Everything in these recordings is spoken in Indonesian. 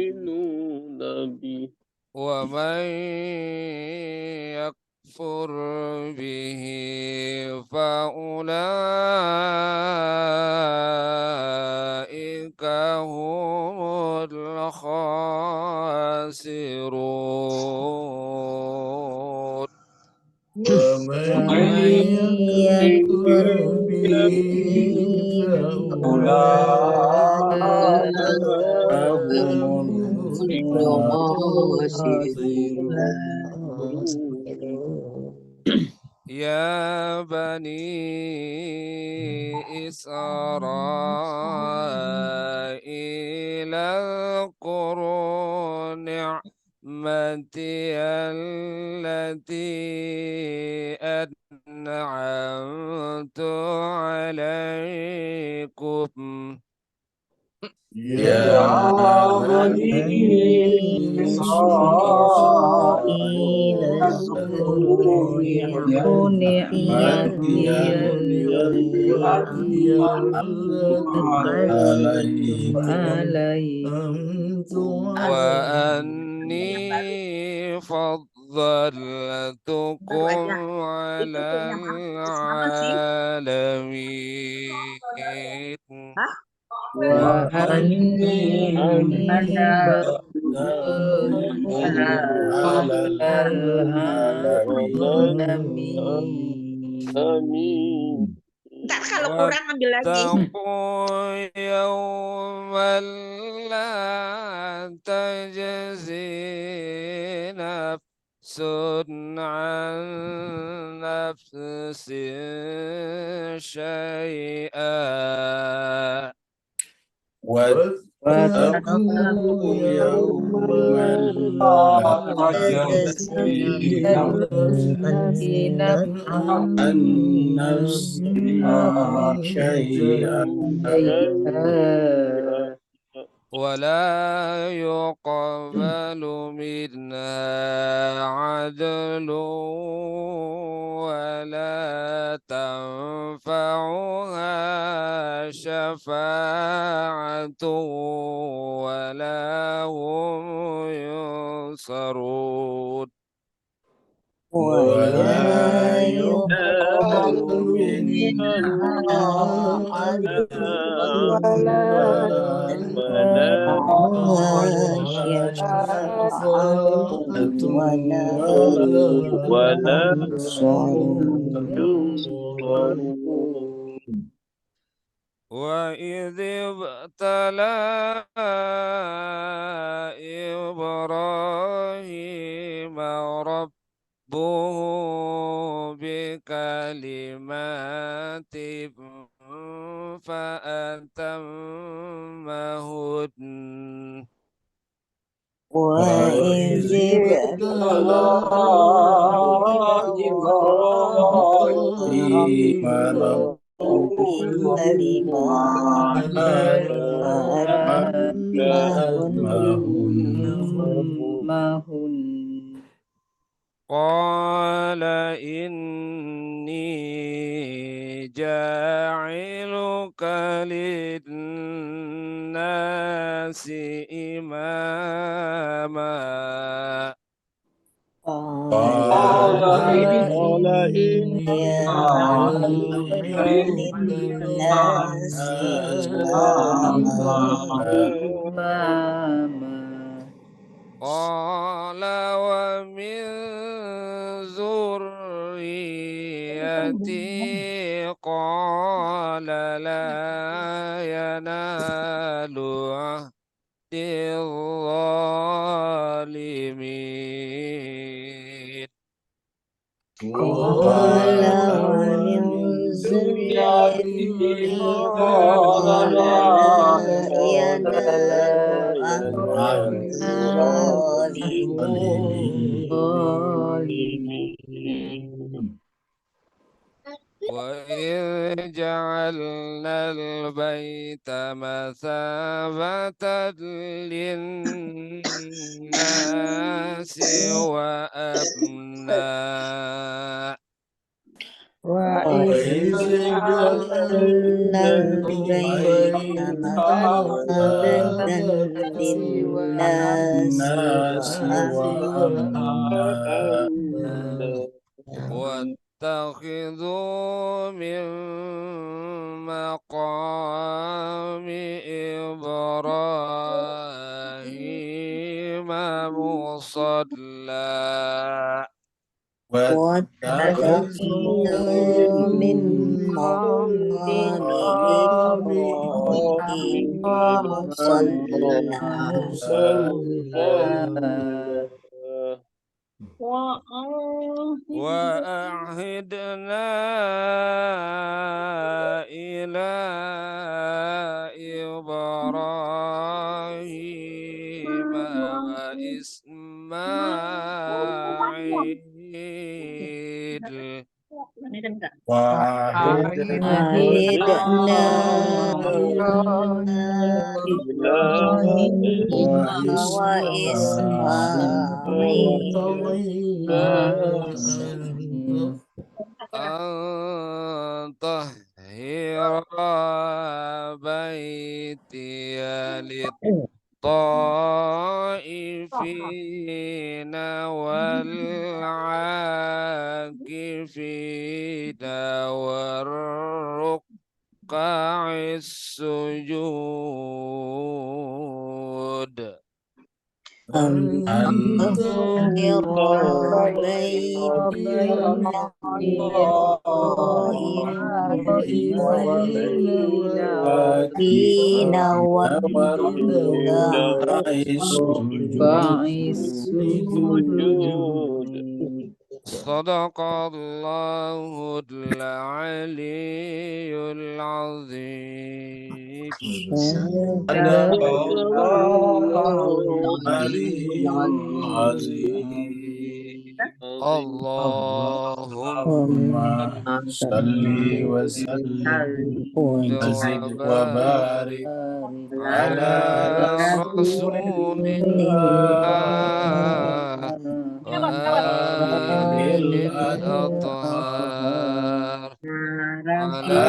يؤمنون به ومن يكفر به فأولئك هم الخاسرون ومن يكفر به فأولئك هم الخاسرون. يا بني إسرائيل اذكروا نعمتي التي أنعمت عليكم يا بني إسرائيل اذكروا نعمتي التي أنعمت وأني فضلتكم على العالمين وأني فضلتكم على العالمين. آمين. Ntar kalau kurang ambil lagi. واتقوا يوما لا تجزي نفس عن نفس شيئا واتقوا يوما لا تجزي نفس عن نفس شيئا ولا يقبل منها عدل ولا تنفعها شفاعة ولا هم ينصرون ولا يقبل منها عدل ولا شفاعة ولا ينصرون. وإذ ابتلى إبراهيم ربه بكلمات فأتمهن وإذ ابتلى إبراهيم بكلمات فأتمهن. قال إني جاعلك للناس إماما قال إني جاعلك للناس إماما. قال ومن ذريتي قال لا ينال عهد الظالمين قال ومن ذريتي قال لا ينال عهد الظالمين. وإذ جعلنا البيت مثابة للناس وأمنا وإذ جعلنا البيت مثابة للناس وأمنا واتخذوا من مقام إبراهيم مصلى واتخذوا من مقام إبراهيم مصلى وأعهدنا إلى إبراهيم وإسماعيل وعهدنا إبراهيم وإسماعيل أن طهر بيتي للطائفين والعاكفين والركع السجود أن تطهر بيتي للطائفين والعاكفين والركع السجود. صدق الله العلي العظيم صدق الله العلي اللهم اللهم صل وسلم وزد وبارك على رسول الله وآله الأطهار على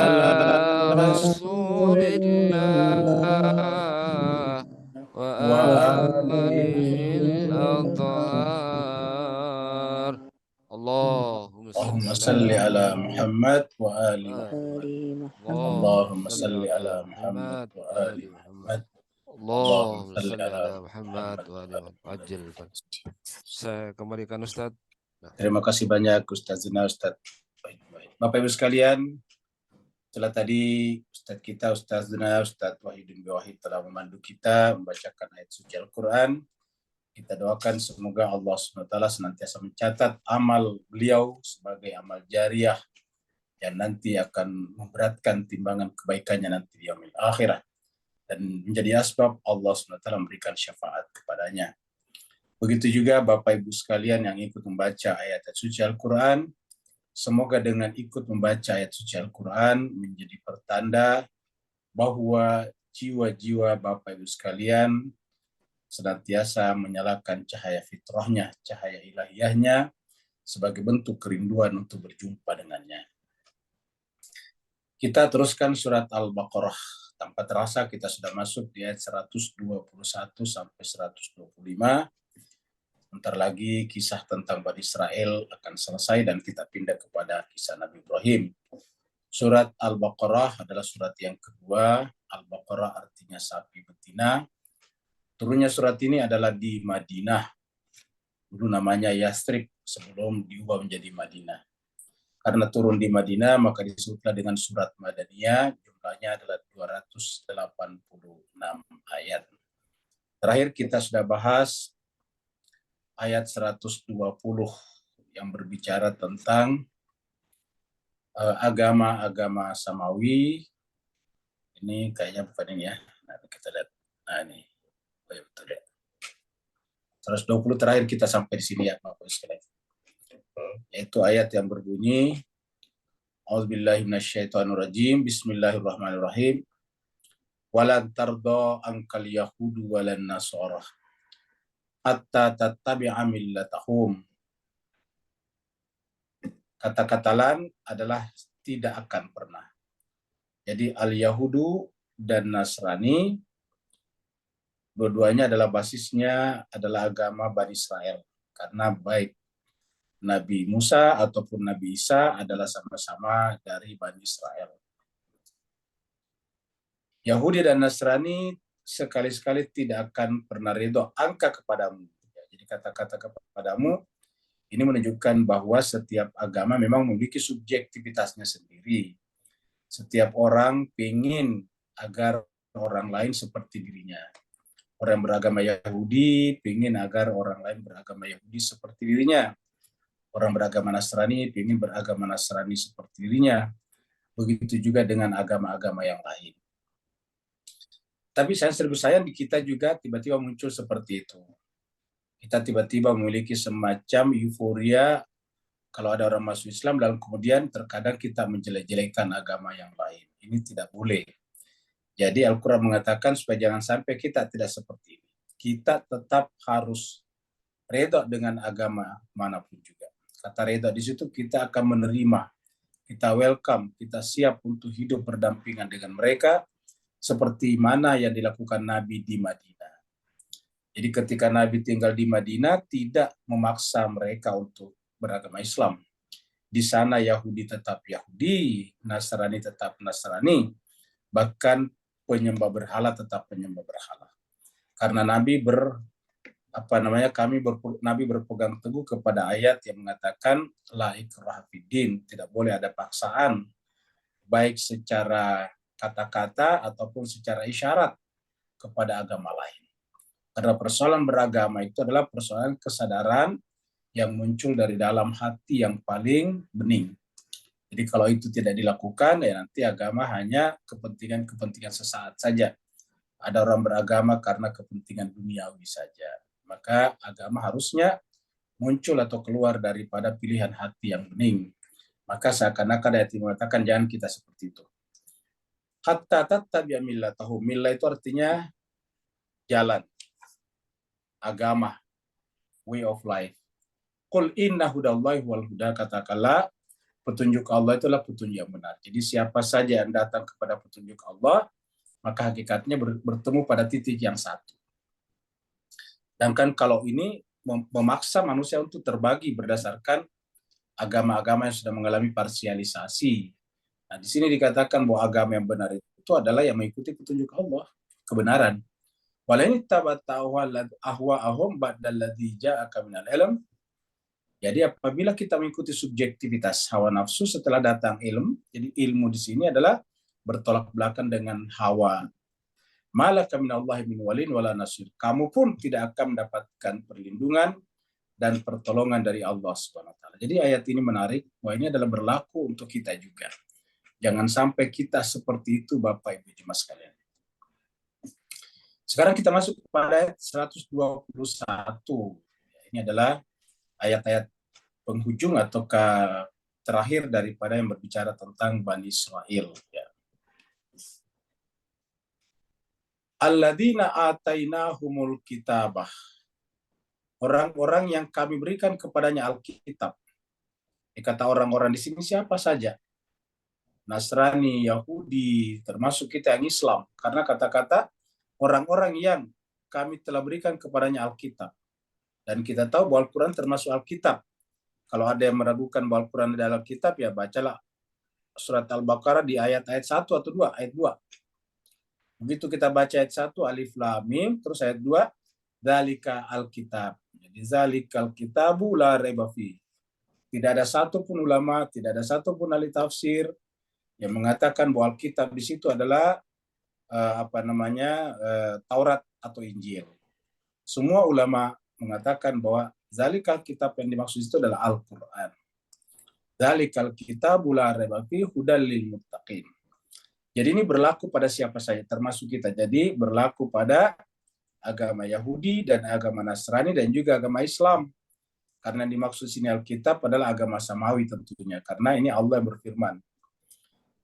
رسول الله وآله الأطهار اللهم اللهم صل على محمد وآل محمد. اللهم صل على محمد وآل محمد. اللهم صل على Muhammad wa ali Muhammad. Saya kembalikan Ustaz. Terima kasih banyak Ustaz Zina, Ustaz. Bapak Ibu sekalian, setelah tadi Ustaz kita, Ustaz Zina, Ustaz Wahidin Wahid telah memandu kita membacakan ayat suci Al-Quran. Kita doakan semoga Allah SWT senantiasa mencatat amal beliau sebagai amal jariah yang nanti akan memberatkan timbangan kebaikannya nanti di yaumil akhirah, dan menjadi asbab Allah SWT memberikan syafaat kepadanya. Begitu juga Bapak Ibu sekalian yang ikut membaca ayat suci Al-Quran, semoga dengan ikut membaca ayat suci Al-Quran menjadi pertanda bahwa jiwa-jiwa Bapak Ibu sekalian senantiasa menyalakan cahaya fitrahnya, cahaya ilahiyahnya, sebagai bentuk kerinduan untuk berjumpa dengannya. Kita teruskan surat Al-Baqarah. Tanpa terasa kita sudah masuk di ayat 121 sampai 125. Sebentar lagi kisah tentang Bani Israel akan selesai dan kita pindah kepada kisah Nabi Ibrahim. Surat Al-Baqarah adalah surat yang kedua. Al-Baqarah artinya sapi betina. Turunnya surat ini adalah di Madinah. Dulu namanya Yastrib sebelum diubah menjadi Madinah. Karena turun di Madinah maka disebutlah dengan surat Madaniyah. Jumlahnya adalah 286 ayat. Terakhir kita sudah bahas ayat 120 yang berbicara tentang agama-agama Samawi. Ini kayaknya bukan ini ya. Nah, kita lihat. Nah, ini. Oh, ya, betul ya. 120 terakhir kita sampai di sini ya, Bapak sekalian. Yaitu ayat yang berbunyi A'udzubillahi minasyaitonirrajim. Bismillahirrahmanirrahim. Walan tarda ankal yahudu walan nasara hatta tattabi'a millatahum. Kata katalan adalah tidak akan pernah. Jadi al-Yahudu dan Nasrani dua-duanya adalah basisnya adalah agama Bani Israel. Karena baik Nabi Musa ataupun Nabi Isa adalah sama-sama dari Bani Israel. Yahudi dan Nasrani sekali-sekali tidak akan pernah ridho angka kepadamu. Jadi kata-kata kepadamu ini menunjukkan bahwa setiap agama memang memiliki subjektivitasnya sendiri. Setiap orang ingin agar orang lain seperti dirinya. Orang beragama Yahudi ingin agar orang lain beragama Yahudi seperti dirinya. Orang beragama Nasrani ingin beragama Nasrani seperti dirinya. Begitu juga dengan agama-agama yang lain. Tapi sayang di kita juga tiba-tiba muncul seperti itu. Kita tiba-tiba memiliki semacam euforia kalau ada orang masuk Islam, dan kemudian terkadang kita menjelek-jelekan agama yang lain. Ini tidak boleh. Jadi Al-Quran mengatakan supaya jangan sampai kita tidak seperti ini. Kita tetap harus redha dengan agama manapun juga. Kata redha di situ kita akan menerima, kita welcome, kita siap untuk hidup berdampingan dengan mereka seperti mana yang dilakukan Nabi di Madinah. Jadi ketika Nabi tinggal di Madinah tidak memaksa mereka untuk beragama Islam. Di sana Yahudi tetap Yahudi, Nasrani tetap Nasrani, bahkan penyembah berhala tetap penyembah berhala. Karena Nabi Nabi berpegang teguh kepada ayat yang mengatakan la ikraha fiddin, tidak boleh ada paksaan baik secara kata-kata ataupun secara isyarat kepada agama lain. Karena persoalan beragama itu adalah persoalan kesadaran yang muncul dari dalam hati yang paling bening. Jadi kalau itu tidak dilakukan, ya nanti agama hanya kepentingan-kepentingan sesaat saja. Ada orang beragama karena kepentingan duniawi saja. Maka agama harusnya muncul atau keluar daripada pilihan hati yang bening. Maka seakan-akan ayat ini mengatakan jangan kita seperti itu. Hatta tattabi'a millatahu. Millah itu artinya jalan, agama, way of life. Qul inna hudallahi wal huda, katakanlah petunjuk Allah itulah petunjuk yang benar. Jadi siapa saja yang datang kepada petunjuk Allah, maka hakikatnya bertemu pada titik yang satu. Sedangkan kalau ini memaksa manusia untuk terbagi berdasarkan agama-agama yang sudah mengalami parsialisasi. Nah, di sini dikatakan bahwa agama yang benar itu adalah yang mengikuti petunjuk Allah, kebenaran. Walain tabata'u ahwa'ahum ba'dalladzi ja'aka minal ilm. Jadi apabila kita mengikuti subjektivitas hawa nafsu setelah datang ilmu, jadi ilmu di sini adalah bertolak belakang dengan hawa. Malaka minallahi min walin wala nasir. Kamu pun tidak akan mendapatkan perlindungan dan pertolongan dari Allah Subhanahu wa taala. Jadi ayat ini menarik, bahwa ini adalah berlaku untuk kita juga. Jangan sampai kita seperti itu Bapak Ibu jemaah sekalian. Sekarang kita masuk kepada ayat 121. Ini adalah ayat-ayat penghujung ataukah terakhir daripada yang berbicara tentang Bani Israel. Ya. Alladzina atainahumul kitabah. Orang-orang yang kami berikan kepadanya Alkitab. Kata orang-orang di sini siapa saja? Nasrani, Yahudi, termasuk kita yang Islam. Karena kata-kata orang-orang yang kami telah berikan kepadanya Alkitab. Dan kita tahu bahwa Al-Quran termasuk Alkitab. Kalau ada yang meragukan bahwa Al-Quran adalah Alkitab, ya bacalah surat Al-Baqarah di ayat-ayat 1 atau 2, ayat 2. Begitu kita baca ayat 1, alif lam mim, terus ayat 2, dzalika Alkitab. Jadi zalikal kitabu la raiba fi. Tidak ada satupun ulama, tidak ada satupun ahli tafsir yang mengatakan bahwa Alkitab di situ adalah Taurat atau Injil. Semua ulama mengatakan bahwa zalikal kitab yang dimaksud itu adalah Al-Quran. Zalikal kitabu la raiba fihi hudal lil muttaqin. Jadi ini berlaku pada siapa saja, termasuk kita. Jadi berlaku pada agama Yahudi dan agama Nasrani dan juga agama Islam. Karena dimaksud sini Alkitab adalah agama samawi tentunya. Karena ini Allah yang berfirman.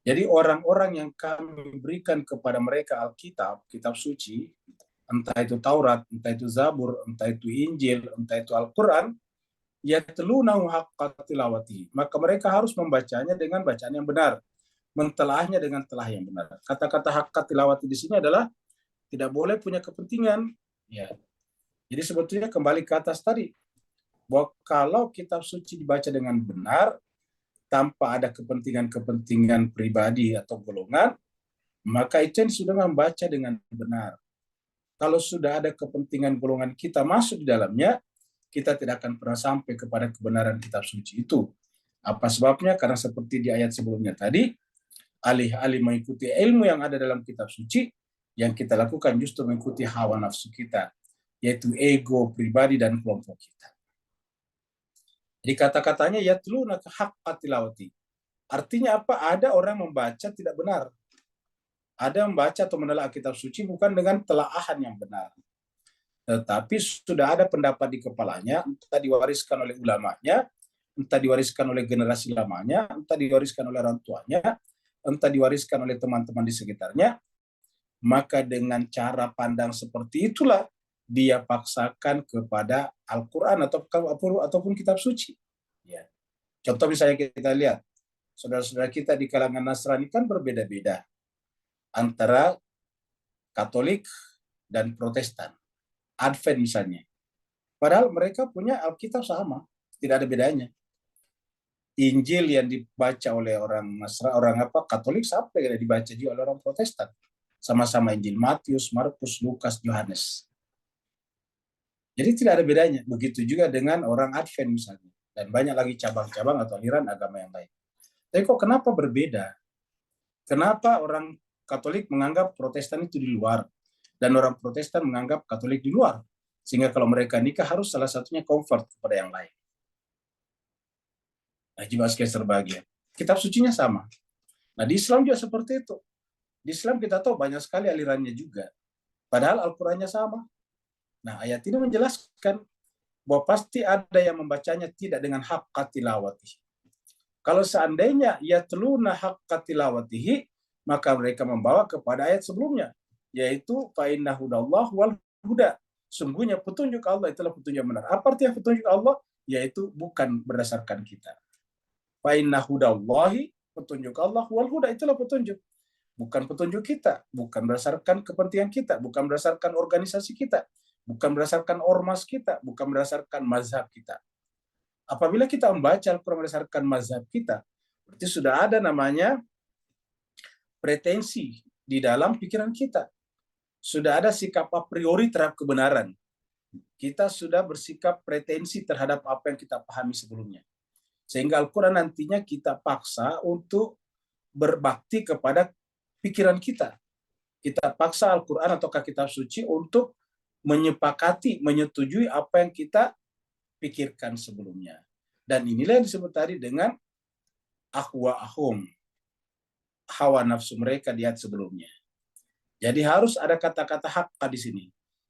Jadi orang-orang yang kami berikan kepada mereka Alkitab, kitab suci, entah itu Taurat, entah itu Zabur, entah itu Injil, entah itu Al-Quran, yatlunahu haqqa tilawati. Maka mereka harus membacanya dengan bacaan yang benar, mentelahnya dengan telah yang benar. Kata-kata haqqa tilawati di sini adalah tidak boleh punya kepentingan. Ya. Jadi sebetulnya kembali ke atas tadi, bahwa kalau kitab suci dibaca dengan benar, tanpa ada kepentingan-kepentingan pribadi atau golongan, maka itu sudah membaca dengan benar. Kalau sudah ada kepentingan golongan kita masuk di dalamnya, kita tidak akan pernah sampai kepada kebenaran kitab suci itu. Apa sebabnya? Karena seperti di ayat sebelumnya tadi, alih-alih mengikuti ilmu yang ada dalam kitab suci, yang kita lakukan justru mengikuti hawa nafsu kita, yaitu ego pribadi dan kelompok kita. Jadi kata-katanya yatluna haqqa tilawati. Artinya apa? Ada orang membaca tidak benar. Ada membaca atau menelaah kitab suci bukan dengan telaahan yang benar. Tetapi sudah ada pendapat di kepalanya, entah diwariskan oleh ulamanya, entah diwariskan oleh generasi lamanya, entah diwariskan oleh orang tuanya, entah diwariskan oleh teman-teman di sekitarnya. Maka dengan cara pandang seperti itulah dia paksakan kepada Al-Quran ataupun kitab suci. Ya. Contoh misalnya kita lihat, saudara-saudara kita di kalangan Nasrani kan berbeda-beda antara Katolik dan Protestan, Advent misalnya. Padahal mereka punya Alkitab sama, tidak ada bedanya. Injil yang dibaca oleh orang Katolik sampai dibaca juga oleh orang Protestan. Sama-sama Injil Matius, Markus, Lukas, Yohanes. Jadi tidak ada bedanya. Begitu juga dengan orang Advent misalnya. Dan banyak lagi cabang-cabang atau aliran agama yang lain. Tapi kok kenapa berbeda? Kenapa orang Katolik menganggap Protestan itu di luar, dan orang Protestan menganggap Katolik di luar? Sehingga kalau mereka nikah harus salah satunya convert kepada yang lain. Nah, jemaah sekalian berbahagia. Kitab sucinya sama. Nah, di Islam juga seperti itu. Di Islam kita tahu banyak sekali alirannya juga. Padahal Al-Qurannya sama. Nah, ayat ini menjelaskan bahwa pasti ada yang membacanya tidak dengan haqqa tilawati. Kalau seandainya yatluna haqqa tilawatihi, maka mereka membawa kepada ayat sebelumnya, yaitu fa inna hudallah wal huda. Sungguhnya petunjuk Allah itulah petunjuk yang benar. Apa artinya petunjuk Allah? Yaitu bukan berdasarkan kita. Fa inna hudallahi, petunjuk Allah, wal huda itulah petunjuk. Bukan petunjuk kita, bukan berdasarkan kepentingan kita, bukan berdasarkan organisasi kita, bukan berdasarkan ormas kita, bukan berdasarkan mazhab kita. Apabila kita membaca Al-Quran berdasarkan mazhab kita, berarti sudah ada namanya pretensi di dalam pikiran kita. Sudah ada sikap a priori terhadap kebenaran. Kita sudah bersikap pretensi terhadap apa yang kita pahami sebelumnya. Sehingga Al-Quran nantinya kita paksa untuk berbakti kepada pikiran kita. Kita paksa Al-Quran atau kitab suci untuk menyepakati, menyetujui apa yang kita pikirkan sebelumnya. Dan inilah yang disebut tadi dengan ahwa'ahum, hawa nafsu mereka di ayat sebelumnya. Jadi harus ada kata-kata haqqa di sini.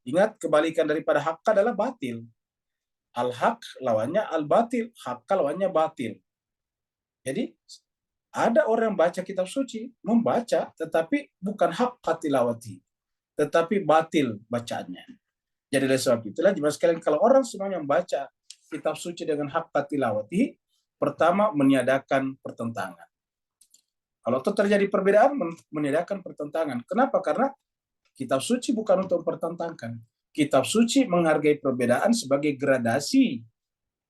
Ingat, kebalikan daripada haqqa adalah batil. Al-haq lawannya al-batil, haqqa lawannya batil. Jadi ada orang baca kitab suci, membaca, tetapi bukan haqqa tilawati, tetapi batil bacaannya. Jadi oleh sebab itulah, jemaah sekalian, kalau orang semuanya membaca kitab suci dengan haqqa tilawati, pertama meniadakan pertentangan. Kalau itu terjadi perbedaan, meniadakan pertentangan. Kenapa? Karena kitab suci bukan untuk mempertentangkan. Kitab suci menghargai perbedaan sebagai gradasi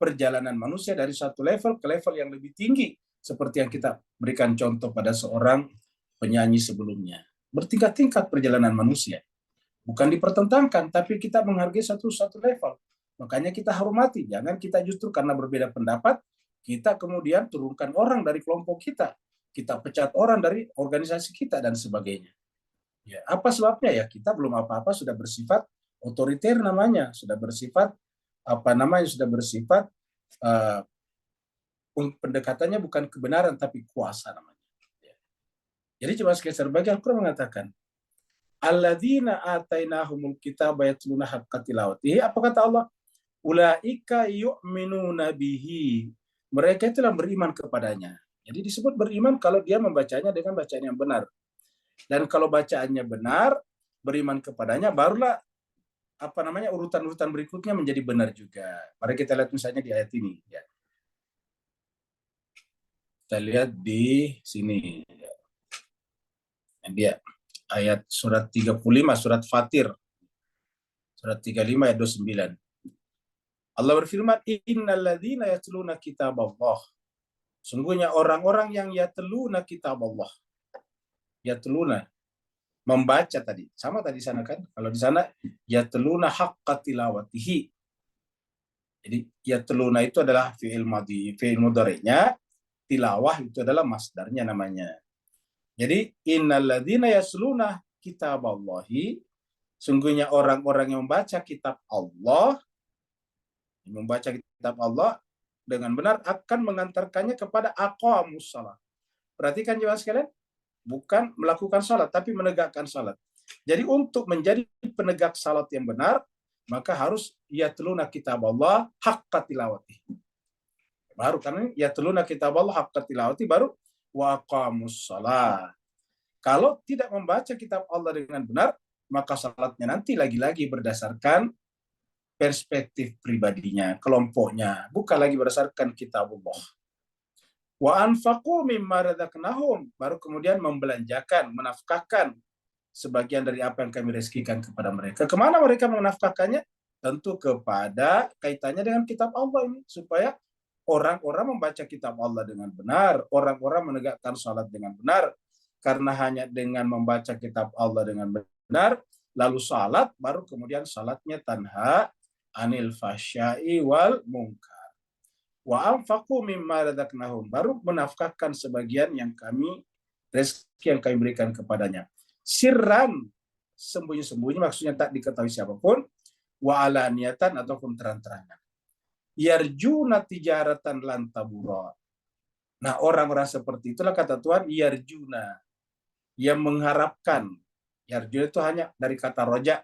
perjalanan manusia dari satu level ke level yang lebih tinggi. Seperti yang kita berikan contoh pada seorang penyanyi sebelumnya. Bertingkat-tingkat perjalanan manusia. Bukan dipertentangkan, tapi kita menghargai satu level. Makanya kita hormati. Jangan kita justru karena berbeda pendapat, kita kemudian turunkan orang dari kelompok kita. Kita pecat orang dari organisasi kita, dan sebagainya. Ya, apa sebabnya? Ya, kita belum apa-apa sudah bersifat otoriter namanya. Sudah bersifat, sudah bersifat, pendekatannya bukan kebenaran, tapi kuasa namanya. Ya. Jadi cuma sekali serbagi Al-Quran mengatakan, alladzina atainahumul kitaba yatluna haqqa tilawatihi. Apa kata Allah? Ulaika yu'minuna bihi. Mereka itulah beriman kepadanya. Jadi disebut beriman kalau dia membacanya dengan bacaan yang benar. Dan kalau bacaannya benar, beriman kepadanya, barulah urutan-urutan berikutnya menjadi benar juga. Mari kita lihat misalnya di ayat ini. Ya. Kita lihat di sini. Dia ayat surat 35, surat Fatir. Surat 35 ayat 29. Allah berfirman, innalladzina yatluna kitaballah. Sungguhnya orang-orang yang yatluna kitaballah. Yatluna, membaca tadi. Sama tadi sana kan? Kalau di sana yatluna haqqa tilawatihi. Jadi yatluna itu adalah fi'il madhi, fi'il mudhari'nya, tilawah itu adalah masdarnya namanya. Jadi innalladzina yatluna kitaballahi, sungguhnya orang-orang yang membaca kitab Allah, dengan benar akan mengantarkannya kepada aqamus shalah. Perhatikan jemaah sekalian, bukan melakukan salat tapi menegakkan salat. Jadi untuk menjadi penegak salat yang benar, maka harus yatluna kitaballah haqqa tilawati. Baru karena yatluna kitaballah haqqa tilawati baru wa aqamus shalah. Kalau tidak membaca kitab Allah dengan benar, maka salatnya nanti lagi-lagi berdasarkan perspektif pribadinya, kelompoknya, bukan lagi berdasarkan kitabullah. Wa anfaqu mimma razaqnahum, baru kemudian membelanjakan, menafkahkan sebagian dari apa yang kami rezekikan kepada mereka. Kemana mereka menafkahkannya? Tentu kepada kaitannya dengan kitab Allah ini, supaya orang-orang membaca kitab Allah dengan benar, orang-orang menegakkan salat dengan benar, karena hanya dengan membaca kitab Allah dengan benar, lalu salat, baru kemudian salatnya tanha anil fahsya'i wal munkar. Wa anfaqu mimma razaqnahum, baru menafkahkan sebagian yang rezeki yang kami berikan kepadanya. Sirran, sembunyi-sembunyi, maksudnya tak diketahui siapapun, wa alaniyatan ataupun terang-terangan. Yarjuna tijaratan lan tabura. Nah, orang-orang seperti itulah kata Tuhan, yarjuna, yang mengharapkan. Yarjuna itu hanya dari kata roja.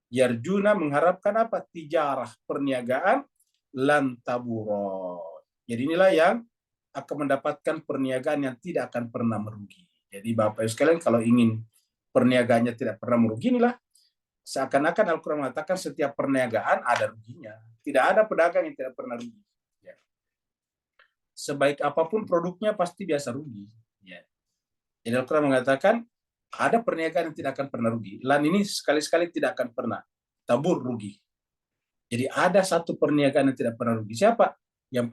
Yarjuna mengharapkan apa? Tijarah, perniagaan, lan tabura. Jadi inilah yang akan mendapatkan perniagaan yang tidak akan pernah merugi. Jadi Bapak Ibu sekalian, kalau ingin perniagaannya tidak pernah merugi, inilah seakan-akan Al-Quran mengatakan setiap perniagaan ada ruginya. Tidak ada pedagang yang tidak pernah rugi. Ya. Sebaik apapun produknya pasti biasa rugi. Ya. Jadi Al-Quran mengatakan ada perniagaan yang tidak akan pernah rugi. Lan ini sekali-sekali tidak akan pernah tabur rugi. Jadi ada satu perniagaan yang tidak pernah rugi. Siapa? Yang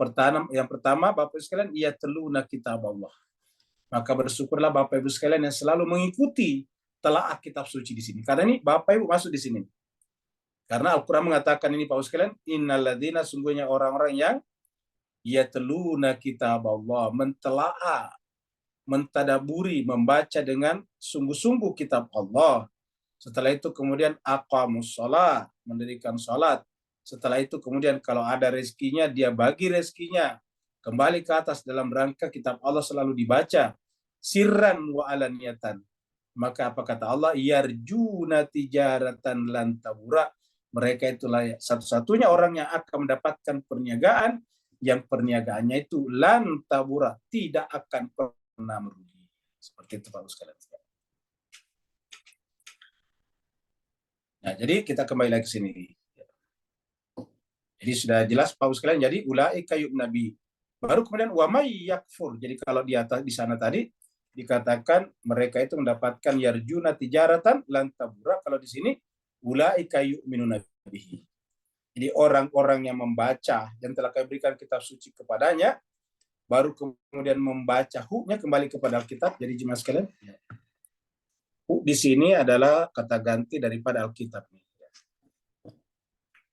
pertama Bapak Ibu sekalian, yatluna kitaballah. Maka bersyukurlah Bapak Ibu sekalian yang selalu mengikuti telaah kitab suci di sini. Karena ini Bapak Ibu masuk di sini. Karena Al-Quran mengatakan ini Bapak Ibu sekalian, innalladzina, sungguhnya orang-orang yang yatluna kitaballah, mentelaah, mentadaburi, membaca dengan sungguh-sungguh kitab Allah. Setelah itu kemudian aqamus shalah, mendirikan salat. Setelah itu kemudian kalau ada rezekinya, dia bagi rezekinya kembali ke atas dalam rangka kitab Allah selalu dibaca. Sirran wa alaniyatan. Maka apa kata Allah? Yarjuna tijaratan lan tabura. Mereka itulah satu-satunya orang yang akan mendapatkan perniagaan, yang perniagaannya itu lan tabura, tidak akan pernah merugi. Seperti itu Pak sekalian. Nah, jadi kita kembali lagi ke sini. Jadi sudah jelas Pak sekalian. Jadi ulaika yu'nabi. Baru kemudian wa may yakfur. Jadi kalau di atas di sana tadi dikatakan mereka itu mendapatkan yarjuna tijaratan lan tabura. Kalau di sini ulaika yu'minuna bihi. Jadi orang-orang yang membaca dan telah kami berikan kitab suci kepadanya, baru kemudian membaca hu-nya kembali kepada Alkitab. Jadi jemaah sekalian, hu di sini adalah kata ganti daripada Alkitab.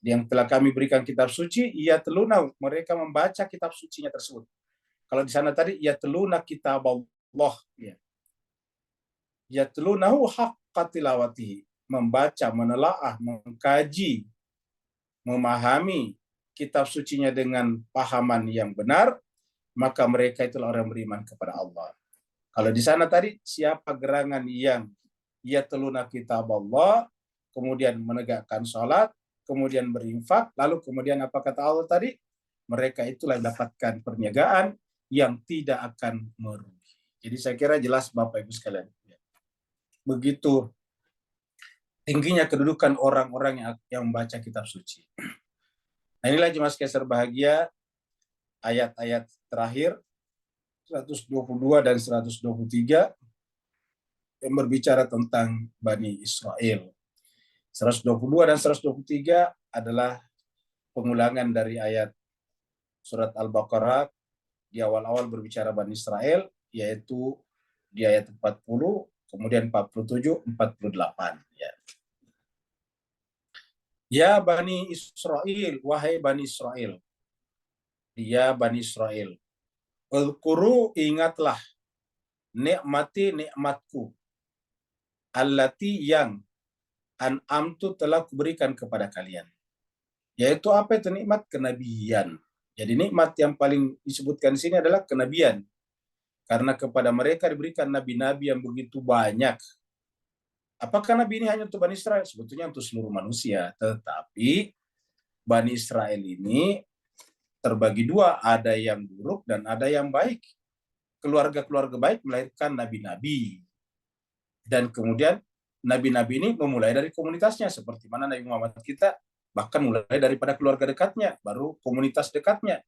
Yang telah kami berikan kitab suci, yatluna, mereka membaca kitab sucinya tersebut. Kalau di sana tadi yatluna kitaballah, ya. Yatlunahu haqqa tilawatihi, membaca, menelaah, mengkaji, memahami kitab sucinya dengan pahaman yang benar, maka mereka itulah orang yang beriman kepada Allah. Kalau di sana tadi, siapa gerangan yang yatluna kitaballah, kemudian menegakkan sholat, kemudian berinfak, lalu kemudian apa kata Allah tadi? Mereka itulah yang mendapatkan perniagaan yang tidak akan merugi. Jadi saya kira jelas Bapak Ibu sekalian. Begitu tingginya kedudukan orang-orang yang membaca kitab suci. Nah, inilah jemaah sekalian berbahagia, ayat-ayat terakhir 122 dan 123 yang berbicara tentang Bani Israel. 122 dan 123 adalah pengulangan dari ayat surat Al-Baqarah di awal-awal berbicara Bani Israel, yaitu di ayat 40, kemudian 47, 48. Ya Bani Israel, wahai Bani Israel. Ya Bani Israel. Uzkuru, ingatlah nikmatku, allati yang an'amtu telah kuberikan kepada kalian. Yaitu apa itu nikmat? Kenabian. Jadi nikmat yang paling disebutkan di sini adalah kenabian. Karena kepada mereka diberikan nabi-nabi yang begitu banyak. Apakah nabi ini hanya untuk Bani Israel? Sebetulnya untuk seluruh manusia. Tetapi Bani Israel ini terbagi dua, ada yang buruk dan ada yang baik. Keluarga-keluarga baik melahirkan nabi-nabi. Dan kemudian nabi-nabi ini memulai dari komunitasnya, seperti mana Nabi Muhammad kita, bahkan mulai daripada keluarga dekatnya, baru komunitas dekatnya,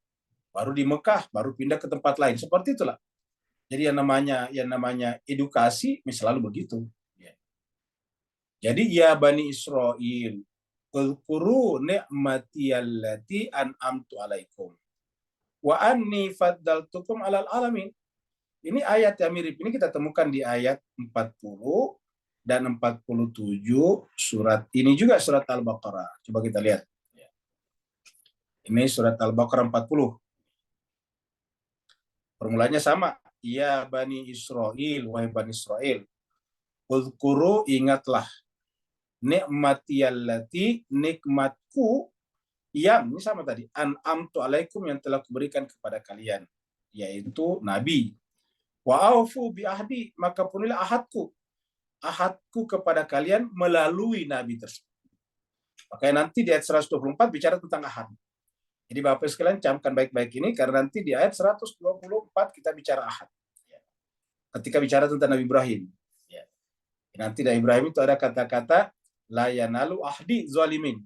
baru di Mekah, baru pindah ke tempat lain. Seperti itulah. Jadi yang namanya edukasi selalu begitu. Jadi ya Bani Israel, uzkuru ni'mati allati an'amtu alaikum wa anni faddaltukum alal alamin. Ini ayat yang mirip ini kita temukan di ayat 40 dan 47 surat ini juga surat Al-Baqarah. Coba kita lihat. Ini surat Al-Baqarah 40. Formulanya sama. Ya Bani Israel, wahai Bani Israel. Uzkuru, ingatlah nikmati allati, nikmatku yang, ini sama tadi, an'amtu alaikum, yang telah kuberikan kepada kalian, yaitu nabi. Wa aufu bi ahdi, maka penuhilah ahadku kepada kalian melalui nabi tersebut. Makanya nanti di ayat 124 bicara tentang ahad. Jadi Bapak sekalian camkan baik-baik ini, karena nanti di ayat 124 kita bicara ahad. Ketika bicara tentang Nabi Ibrahim. Nanti dari Ibrahim itu ada kata-kata la yanalu ahdi zalimin.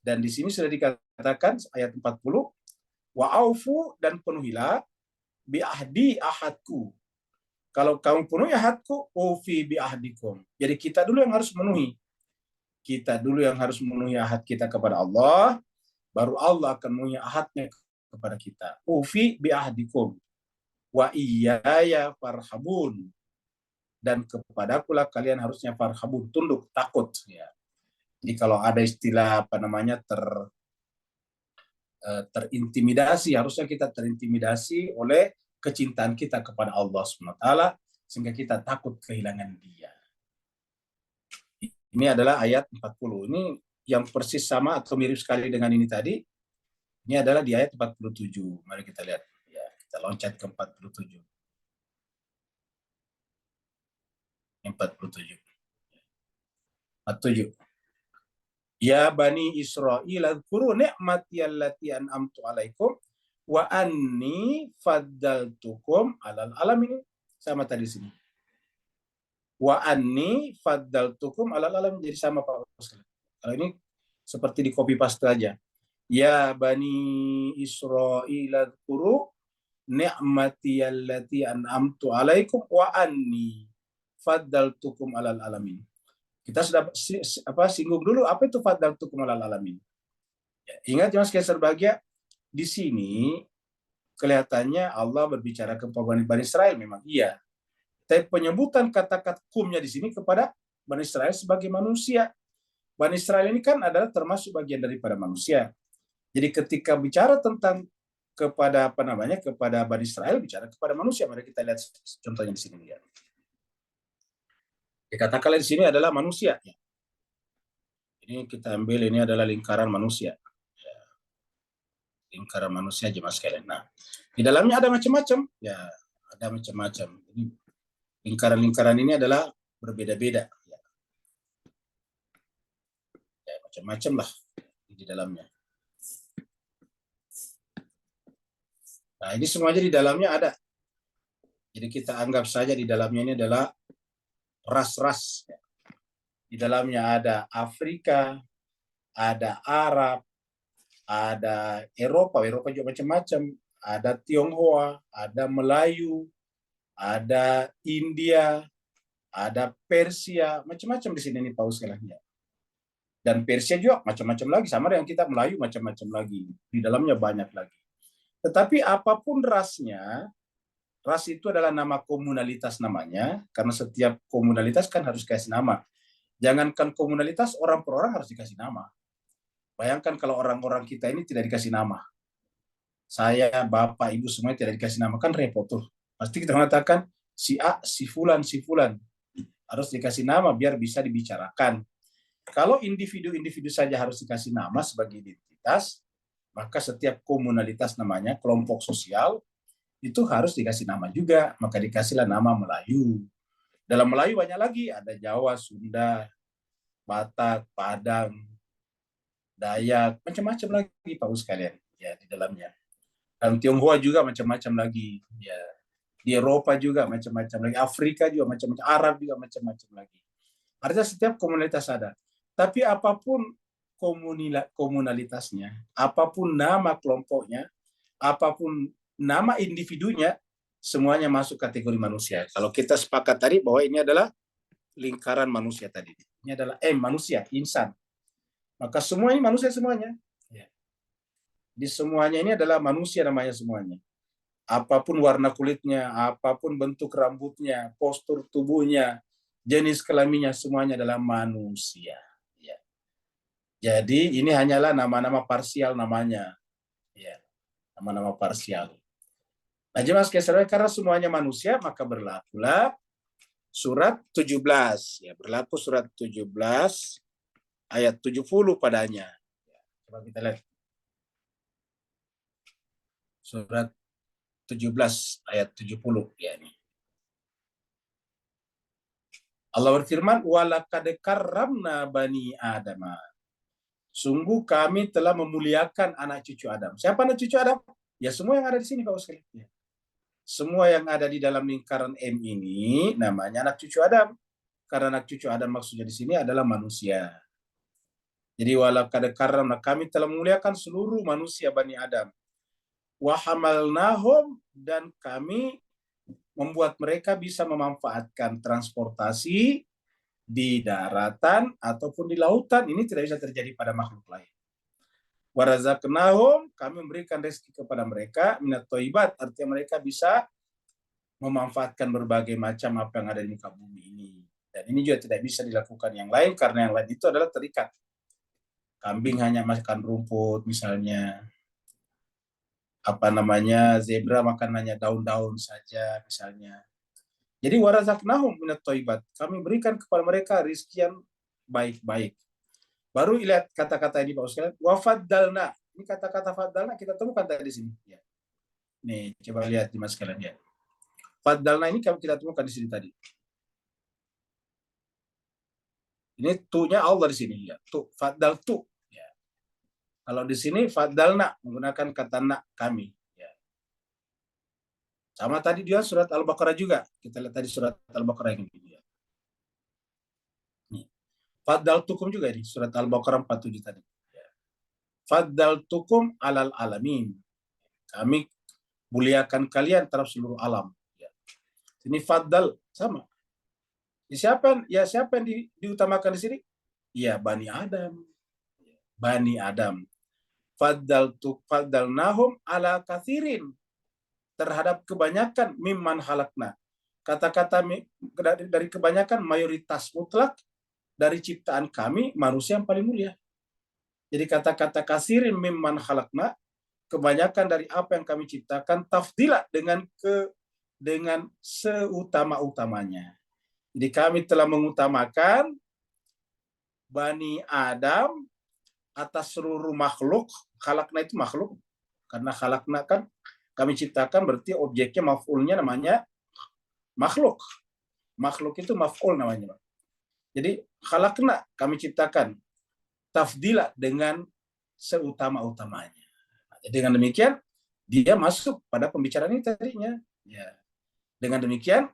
Dan di sini sudah dikatakan ayat 40, wa aufu, dan penuhilah bi ahdi ahadku. Kalau kamu penuhi ahadku, ufi bi ahdikum. Jadi kita dulu yang harus memenuhi. Kita dulu yang harus memenuhi ahad kita kepada Allah, baru Allah akan memenuhi ahadnya kepada kita. Ufi bi ahdikum. Wa iyaya farhabun. Dan kepadakulah kalian harusnya farhabun, tunduk, takut. Ya. Jadi kalau ada istilah terintimidasi, harusnya kita terintimidasi oleh kecintaan kita kepada Allah SWT, sehingga kita takut kehilangan Dia. Ini adalah ayat 40. Ini yang persis sama atau mirip sekali dengan ini tadi. Ini adalah di ayat 47. Mari kita lihat. Ya, kita loncat ke 47. 47. Ya Bani Israel, adhkuru ni'mati allati an'amtu alaikum wa anni faddaltukum alal alamin. Sama tadi sini. Wa anni faddaltukum alal alamin, jadi sama Pak. Kalau ini seperti di copy paste aja. Ya Bani Israel, adhkuru ni'mati allati an'amtu alaikum wa anni faddaltukum alal alamin. Kita sudah singgung dulu apa itu faddaltukum alal alamin. Ya, ingat jemaah sekalian berbahagia, di sini kelihatannya Allah berbicara kepada Bani Israel, memang iya. Tapi penyebutan kata-kata kumnya di sini kepada Bani Israel sebagai manusia. Bani Israel ini kan adalah termasuk bagian daripada manusia. Jadi ketika bicara tentang kepada kepada Bani Israel, bicara kepada manusia. Mari kita lihat contohnya di sini. Ya. Dikatakan di sini adalah manusia. Ini kita ambil, ini adalah lingkaran manusia. Lingkaran manusia jemaah sekalian. Nah, di dalamnya ada macam-macam. Ya, ada macam-macam. Jadi lingkaran-lingkaran ini adalah berbeda-beda. Ya, macam-macam lah di dalamnya. Nah, ini semuanya di dalamnya ada. Jadi kita anggap saja di dalamnya ini adalah ras-ras. Di dalamnya ada Afrika, ada Arab, ada Eropa juga macam-macam, ada Tionghoa, ada Melayu, ada India, ada Persia, macam-macam di sini nih Pak sekalian. Dan Persia juga macam-macam lagi, sama dengan kita Melayu macam-macam lagi. Di dalamnya banyak lagi. Tetapi apapun rasnya, ras itu adalah nama komunalitas namanya, karena setiap komunalitas kan harus kasih nama. Jangankan komunalitas, orang per orang harus dikasih nama. Bayangkan kalau orang-orang kita ini tidak dikasih nama. Saya, bapak, ibu semua tidak dikasih nama, kan repot tuh. Pasti kita mengatakan si A, si Fulan, si Fulan. Harus dikasih nama biar bisa dibicarakan. Kalau individu-individu saja harus dikasih nama sebagai identitas, maka setiap komunalitas namanya, kelompok sosial, itu harus dikasih nama juga. Maka dikasihlah nama Melayu. Dalam Melayu banyak lagi, ada Jawa, Sunda, Batak, Padang, Dayak, macam-macam lagi Pak sekalian ya di dalamnya. Dan Tionghoa juga macam-macam lagi. Ya. Di Eropa juga macam-macam lagi, Afrika juga macam-macam, Arab juga macam-macam lagi. Artinya setiap komunitas ada. Tapi apapun komunalitasnya, apapun nama kelompoknya, apapun nama individunya, semuanya masuk kategori manusia. Kalau kita sepakat tadi bahwa ini adalah lingkaran manusia tadi. Ini adalah manusia, insan. Maka semua ini manusia semuanya. Di semuanya ini adalah manusia namanya semuanya. Apapun warna kulitnya, apapun bentuk rambutnya, postur tubuhnya, jenis kelaminnya, semuanya adalah manusia. Ya. Jadi ini hanyalah nama-nama parsial namanya. Ya. Nama-nama parsial. Nah, jemaah sekalian, karena semuanya manusia, maka berlakulah surat 17. Ya, berlaku surat 17 ayat 70 padanya. Ya, coba kita lihat. Surat 17 ayat 70 ya ini. Allah berfirman, walaqad karramna bani Adam. Sungguh kami telah memuliakan anak cucu Adam. Siapa anak cucu Adam? Ya semua yang ada di sini Pak sekalian. Ya. Semua yang ada di dalam lingkaran M ini namanya anak cucu Adam. Karena anak cucu Adam maksudnya di sini adalah manusia. Jadi walaqad karramna, kami telah memuliakan seluruh manusia bani Adam. Wa hamalnahum, dan kami membuat mereka bisa memanfaatkan transportasi di daratan ataupun di lautan. Ini tidak bisa terjadi pada makhluk lain. Wa razaqnahum, kami memberikan rezeki kepada mereka minat thayyibat, artinya mereka bisa memanfaatkan berbagai macam apa yang ada di muka bumi ini. Dan ini juga tidak bisa dilakukan yang lain, karena yang lain itu adalah terikat. Kambing hanya makan rumput misalnya. Zebra makan hanya daun-daun saja misalnya. Jadi warazaqnahum minat thayyibat, kami berikan kepada mereka rezeki yang baik-baik. Baru lihat kata-kata ini Pak sekalian, wa faddalna. Ini kata-kata faddalna kita temukan tadi di sini ya. Nih, coba lihat di Mas sekalian ya. Faddalna ini kami kita temukan di sini tadi. Ini tu-nya Allah di sini ya. Tu, faddal tu. Kalau di sini faddalna menggunakan kata nak kami. Ya. Sama tadi dia surat Al-Baqarah juga. Kita lihat tadi surat Al-Baqarah ini. Ya. Faddaltukum juga ini surat Al-Baqarah 47 tadi. Ya. Faddaltukum alal alamin. Kami muliakan kalian terhadap seluruh alam. Ya. Ini faddal sama. Siapa yang diutamakan di sini? Ya Bani Adam. Bani Adam. Faddalnahum ala kathirin, terhadap kebanyakan mimman halakna. Kata-kata dari kebanyakan, mayoritas mutlak dari ciptaan kami, manusia yang paling mulia. Jadi kata-kata kathirin mimman halakna, kebanyakan dari apa yang kami ciptakan, tafdila dengan seutama-utamanya. Jadi kami telah mengutamakan Bani Adam atas seluruh makhluk. Khalaqna itu makhluk, karena khalaqna kan kami ciptakan, berarti objeknya maf'ulnya namanya makhluk. Makhluk itu maf'ul namanya. Jadi khalaqna kami ciptakan, tafdila dengan seutama-utamanya. Jadi dengan demikian dia masuk pada pembicaraan ini tadinya. Ya. Dengan demikian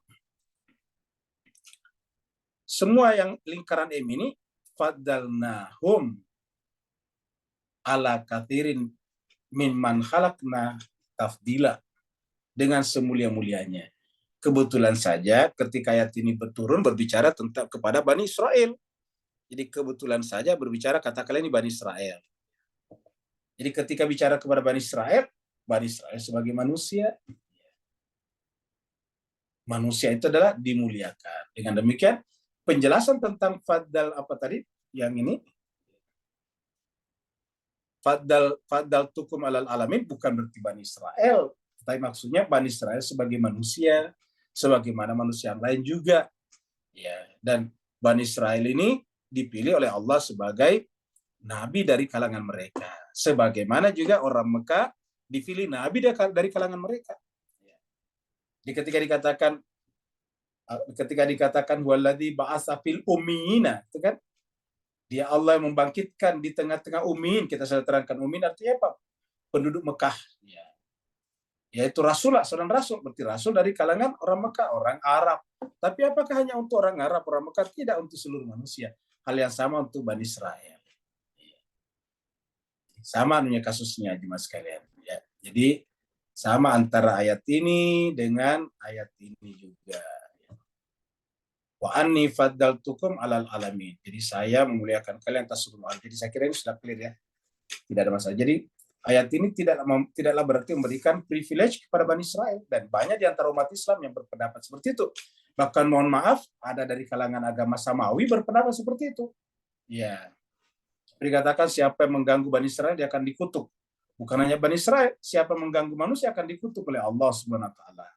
semua yang lingkaran M ini faddalnahum ala kathirin mimman khalaqna tafdila, dengan semulia-mulianya. Kebetulan saja ketika ayat ini berturun berbicara tentang kepada Bani Israel. Jadi kebetulan saja berbicara katakanlah ini Bani Israel. Jadi ketika bicara kepada Bani Israel sebagai manusia itu adalah dimuliakan. Dengan demikian penjelasan tentang faddal apa tadi yang ini, faddal tukum alal alamin bukan berarti Bani Israel, tapi maksudnya Bani Israel sebagai manusia, sebagaimana manusia yang lain juga. Ya, dan Bani Israel ini dipilih oleh Allah sebagai nabi dari kalangan mereka, sebagaimana juga orang Mekah dipilih nabi dari kalangan mereka. Jadi ketika dikatakan waladzi ba'atsa fil ummiyina, itu kan dia Allah yang membangkitkan di tengah-tengah ummiin. Kita sudah terangkan ummiin artinya apa? Penduduk Mekah. Ya. Yaitu Rasulullah, seorang Rasul. Berarti Rasul dari kalangan orang Mekah, orang Arab. Tapi apakah hanya untuk orang Arab, orang Mekah? Tidak, untuk seluruh manusia. Hal yang sama untuk Bani Israel. Sama anunya kasusnya, jemaah sekalian. Ya. Jadi sama antara ayat ini dengan ayat ini juga. Wa anni faddaltukum alal alamin. Jadi saya memuliakan kalian atas seluruh alam. Jadi saya kira ini sudah clear ya. Tidak ada masalah. Jadi ayat ini tidaklah berarti memberikan privilege kepada Bani Israel, dan banyak di antara umat Islam yang berpendapat seperti itu. Bahkan mohon maaf, ada dari kalangan agama Samawi berpendapat seperti itu. Ya. Dikatakan siapa yang mengganggu Bani Israel dia akan dikutuk. Bukan hanya Bani Israel, siapa yang mengganggu manusia akan dikutuk oleh Allah Subhanahu wa taala.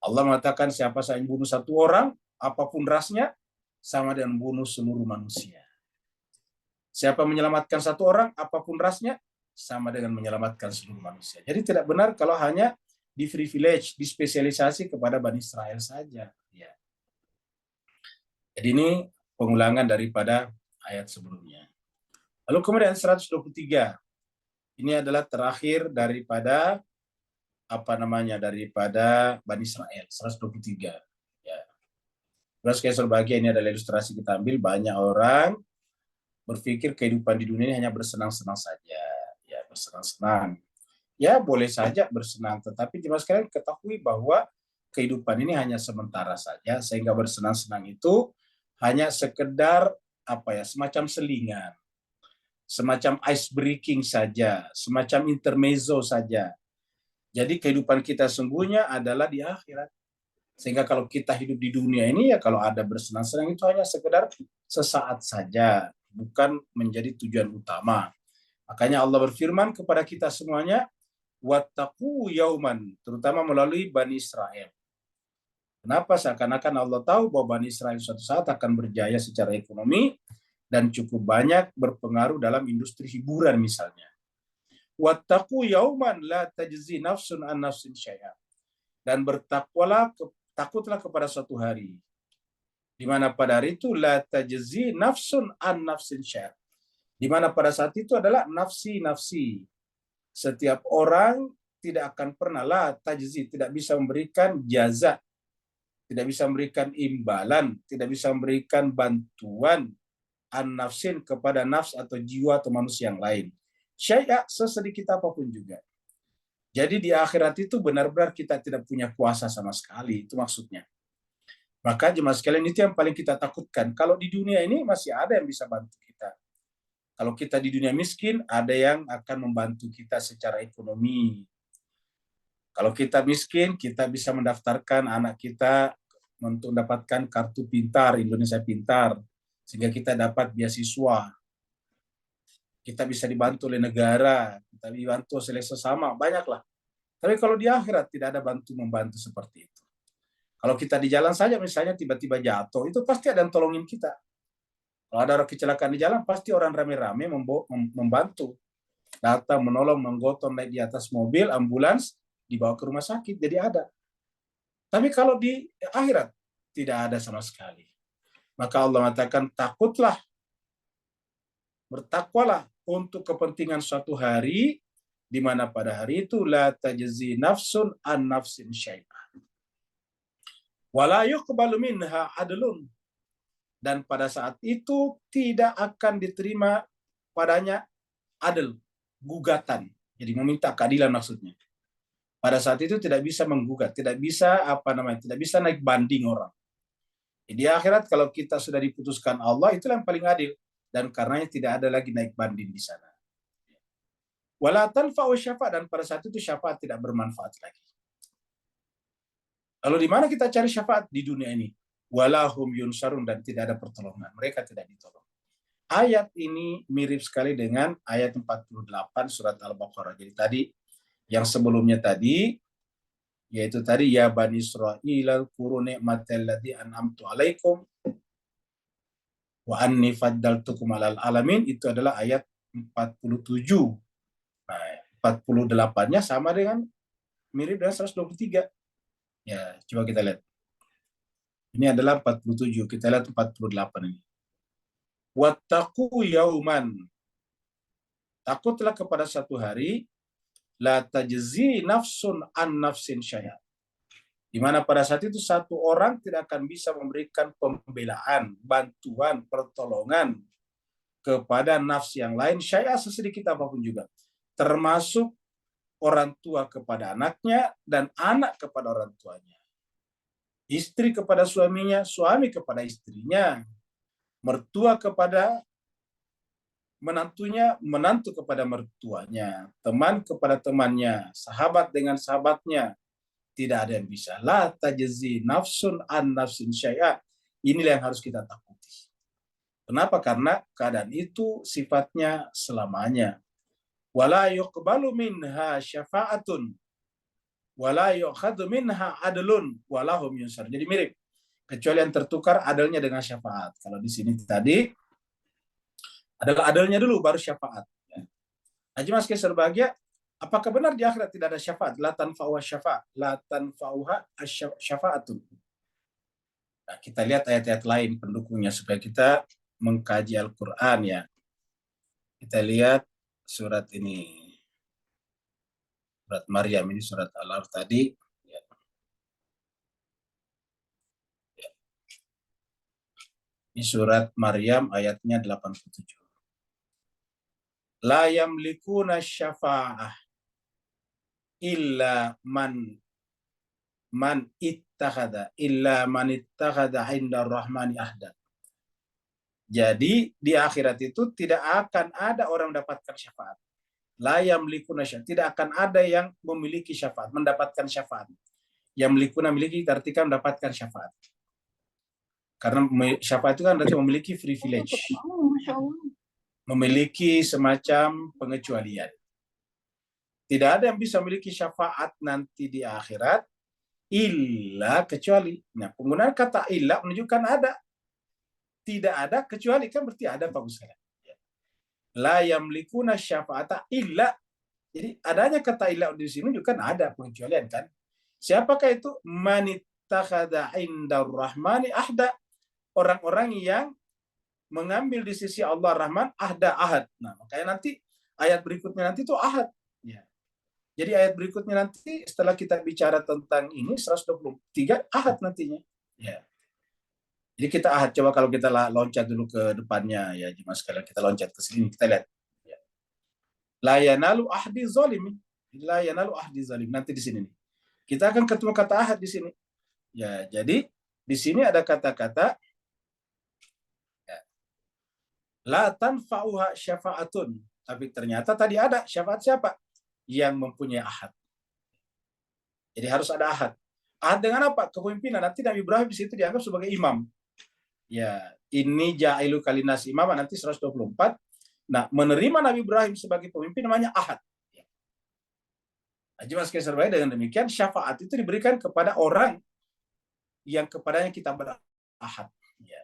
Allah mengatakan siapa yang bunuh satu orang, apapun rasnya, sama dengan bunuh seluruh manusia. Siapa menyelamatkan satu orang, apapun rasnya, sama dengan menyelamatkan seluruh manusia. Jadi tidak benar kalau hanya di privilege, dispesialisasi kepada Bani Israel saja. Ya. Jadi ini pengulangan daripada ayat sebelumnya. Lalu kemudian 123. Ini adalah terakhir daripada daripada Bani Israel, 123. Ya. Terus kayak berbahagia, ini adalah ilustrasi kita ambil. Banyak orang berpikir kehidupan di dunia ini hanya bersenang-senang saja. Ya, bersenang-senang. Ya, boleh saja bersenang, tetapi jemaah sekalian ketahui bahwa kehidupan ini hanya sementara saja, sehingga bersenang-senang itu hanya sekedar semacam selingan, semacam ice breaking saja, semacam intermezzo saja. Jadi kehidupan kita sungguhnya adalah di akhirat. Sehingga kalau kita hidup di dunia ini, ya kalau ada bersenang-senang itu hanya sekedar sesaat saja, bukan menjadi tujuan utama. Makanya Allah berfirman kepada kita semuanya, wattaqu yauman, terutama melalui Bani Israel. Kenapa? Seakan-akan Allah tahu bahwa Bani Israel suatu saat akan berjaya secara ekonomi dan cukup banyak berpengaruh dalam industri hiburan misalnya. Wattaqu yauman la tajzi nafsun an nafsin syai'a. Dan takutlah kepada suatu hari di mana pada hari itu la tajzi nafsun an nafsin syai'a. Di mana pada saat itu adalah nafsi-nafsi. Setiap orang tidak akan pernah tajzi, tidak bisa memberikan jaza, tidak bisa memberikan imbalan, tidak bisa memberikan bantuan an-nafsin kepada nafs atau jiwa atau manusia yang lain. Syai'a, sesedikit apapun juga. Jadi di akhirat itu benar-benar kita tidak punya kuasa sama sekali, itu maksudnya. Maka jemaah sekalian, itu yang paling kita takutkan. Kalau di dunia ini masih ada yang bisa bantu kita. Kalau kita di dunia miskin, ada yang akan membantu kita secara ekonomi. Kalau kita miskin, kita bisa mendaftarkan anak kita untuk mendapatkan kartu pintar, Indonesia Pintar, sehingga kita dapat beasiswa. Kita bisa dibantu oleh negara, kita dibantu oleh sesama, banyaklah. Tapi kalau di akhirat tidak ada membantu seperti itu. Kalau kita di jalan saja misalnya tiba-tiba jatuh, itu pasti ada yang tolongin kita. Kalau ada orang kecelakaan di jalan, pasti orang rame-rame membantu. Datang, menolong, menggotong, naik di atas mobil, ambulans, dibawa ke rumah sakit, jadi ada. Tapi kalau di akhirat, tidak ada sama sekali. Maka Allah mengatakan, takutlah, bertakwalah untuk kepentingan suatu hari, di mana pada hari itu, la tajzi nafsun an nafsin syai'an. Wa la yuqbalu minha adlun. dan pada saat itu tidak akan diterima padanya adil, gugatan. Jadi meminta keadilan maksudnya. Pada saat itu tidak bisa menggugat, tidak bisa tidak bisa naik banding orang. Di akhirat kalau kita sudah diputuskan Allah, itulah yang paling adil, dan karenanya tidak ada lagi naik banding di sana. Wala tanfa'u syafaat, dan pada saat itu syafaat tidak bermanfaat lagi. Lalu di mana kita cari syafaat? Di dunia ini. Walahum yunsarun, dan tidak ada pertolongan. Mereka tidak ditolong. Ayat ini mirip sekali dengan ayat 48 surat Al-Baqarah. Jadi tadi yang sebelumnya tadi, yaitu tadi ya Bani Israil kuru ni'matallati an'amtu alaikum wa anni faddaltukum alal alamin, itu adalah ayat 47. Nah, 48-nya sama dengan mirip dengan 123. Ya, coba kita lihat. Ini adalah 47, kita lihat 48 ini. Wattaqu yauman. Takutlah kepada satu hari, la tajzi nafsun an nafsin syai'a. Di mana pada saat itu satu orang tidak akan bisa memberikan pembelaan, bantuan, pertolongan kepada nafs yang lain, syai'a sesedikit apapun juga. Termasuk orang tua kepada anaknya dan anak kepada orang tuanya. Istri kepada suaminya, suami kepada istrinya. Mertua kepada menantunya, menantu kepada mertuanya, teman kepada temannya, sahabat dengan sahabatnya. Tidak ada yang bisa. La tajzi nafsun an nafsin syai'a. Inilah yang harus kita takuti. Kenapa? Karena keadaan itu sifatnya selamanya. Wala yuqbalu minha syafa'atun wala yu'khadhu minha adlun wala hum yunsar. Jadi mirip. Kecuali yang tertukar adalnya dengan syafaat. Kalau di sini tadi adalah adalnya dulu baru syafaat. Haji Mas Keser bahagia, apakah benar di akhirat tidak ada syafaat? La tanfa'uha syafaat, la tanfa'uha syafa'atun. Nah, kita lihat ayat-ayat lain pendukungnya supaya kita mengkaji Al-Qur'an ya. Kita lihat surat ini. Surat Maryam ini, surat Al-Araf tadi. Ini surat Maryam ayatnya 87. La yamlikuna syafa'ah illa man ittakhadha inda rahmani ahda. Jadi di akhirat itu tidak akan ada orang mendapatkan syafaat. La yamlikuna syafa'ah, tidak akan ada yang memiliki syafaat, mendapatkan syafaat. Yamlikuna memiliki artikan mendapatkan syafaat. Karena syafaat itu kan berarti memiliki privilege, memiliki semacam pengecualian. Tidak ada yang bisa memiliki syafaat nanti di akhirat, illa kecuali. Nah, penggunaan kata illa menunjukkan ada. Tidak ada kecuali, kan berarti ada Pak Ustaz. La yamlikuna syafa'ata illa. Jadi adanya kata illa di sini menunjukkan ada pengecualian kan. Siapakah itu? Manittakhadha indar rahmani ahda. Orang-orang yang mengambil di sisi Allah Rahman ahad. Nah, makanya nanti ayat berikutnya nanti itu ahad. Ya. Jadi ayat berikutnya nanti setelah kita bicara tentang ini 123 ahad nantinya. Ya. Jadi kita ahad. Coba kalau kita loncat dulu ke depannya ya, Mas sekalian kita loncat ke sini kita lihat. Ya. La yanalu ahdi zalim. La yanalu ahdi zalim. Nanti di sini nih. Kita akan ketemu kata ahad di sini. Ya, jadi di sini ada kata-kata la tanfa'uha syafa'atun. Tapi ternyata tadi ada syafaat siapa? Yang mempunyai ahad. Jadi harus ada ahad. Ahad dengan apa? Kepemimpinan. Nanti Nabi Ibrahim di situ dianggap sebagai imam. Ya, ini ja'ilu kalinas imam nanti 124. Nah, menerima Nabi Ibrahim sebagai pemimpin namanya ahad. Ya. Haji Mas Keser baik, dengan demikian syafaat itu diberikan kepada orang yang kepadanya kita berahad. Ya.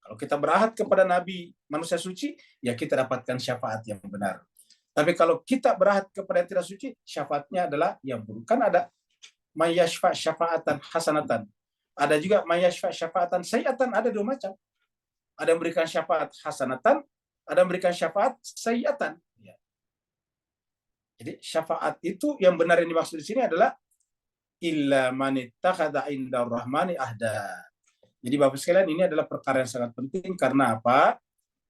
Kalau kita berahad kepada Nabi manusia suci, ya kita dapatkan syafaat yang benar. Tapi kalau kita berahad kepada yang tidak suci, syafaatnya adalah yang buruk. Kan ada mayyashfa' syafaatan hasanatan. Ada juga mayyashfa' syafaatan sayyatan, ada dua macam. Ada yang memberikan syafaat hasanatan, ada yang memberikan syafaat sayyatan. Ya. Jadi syafaat itu yang benar yang dimaksud di sini adalah illa man ittakhadha indar rahmani ahda. Jadi Bapak sekalian, ini adalah perkara yang sangat penting. Karena apa?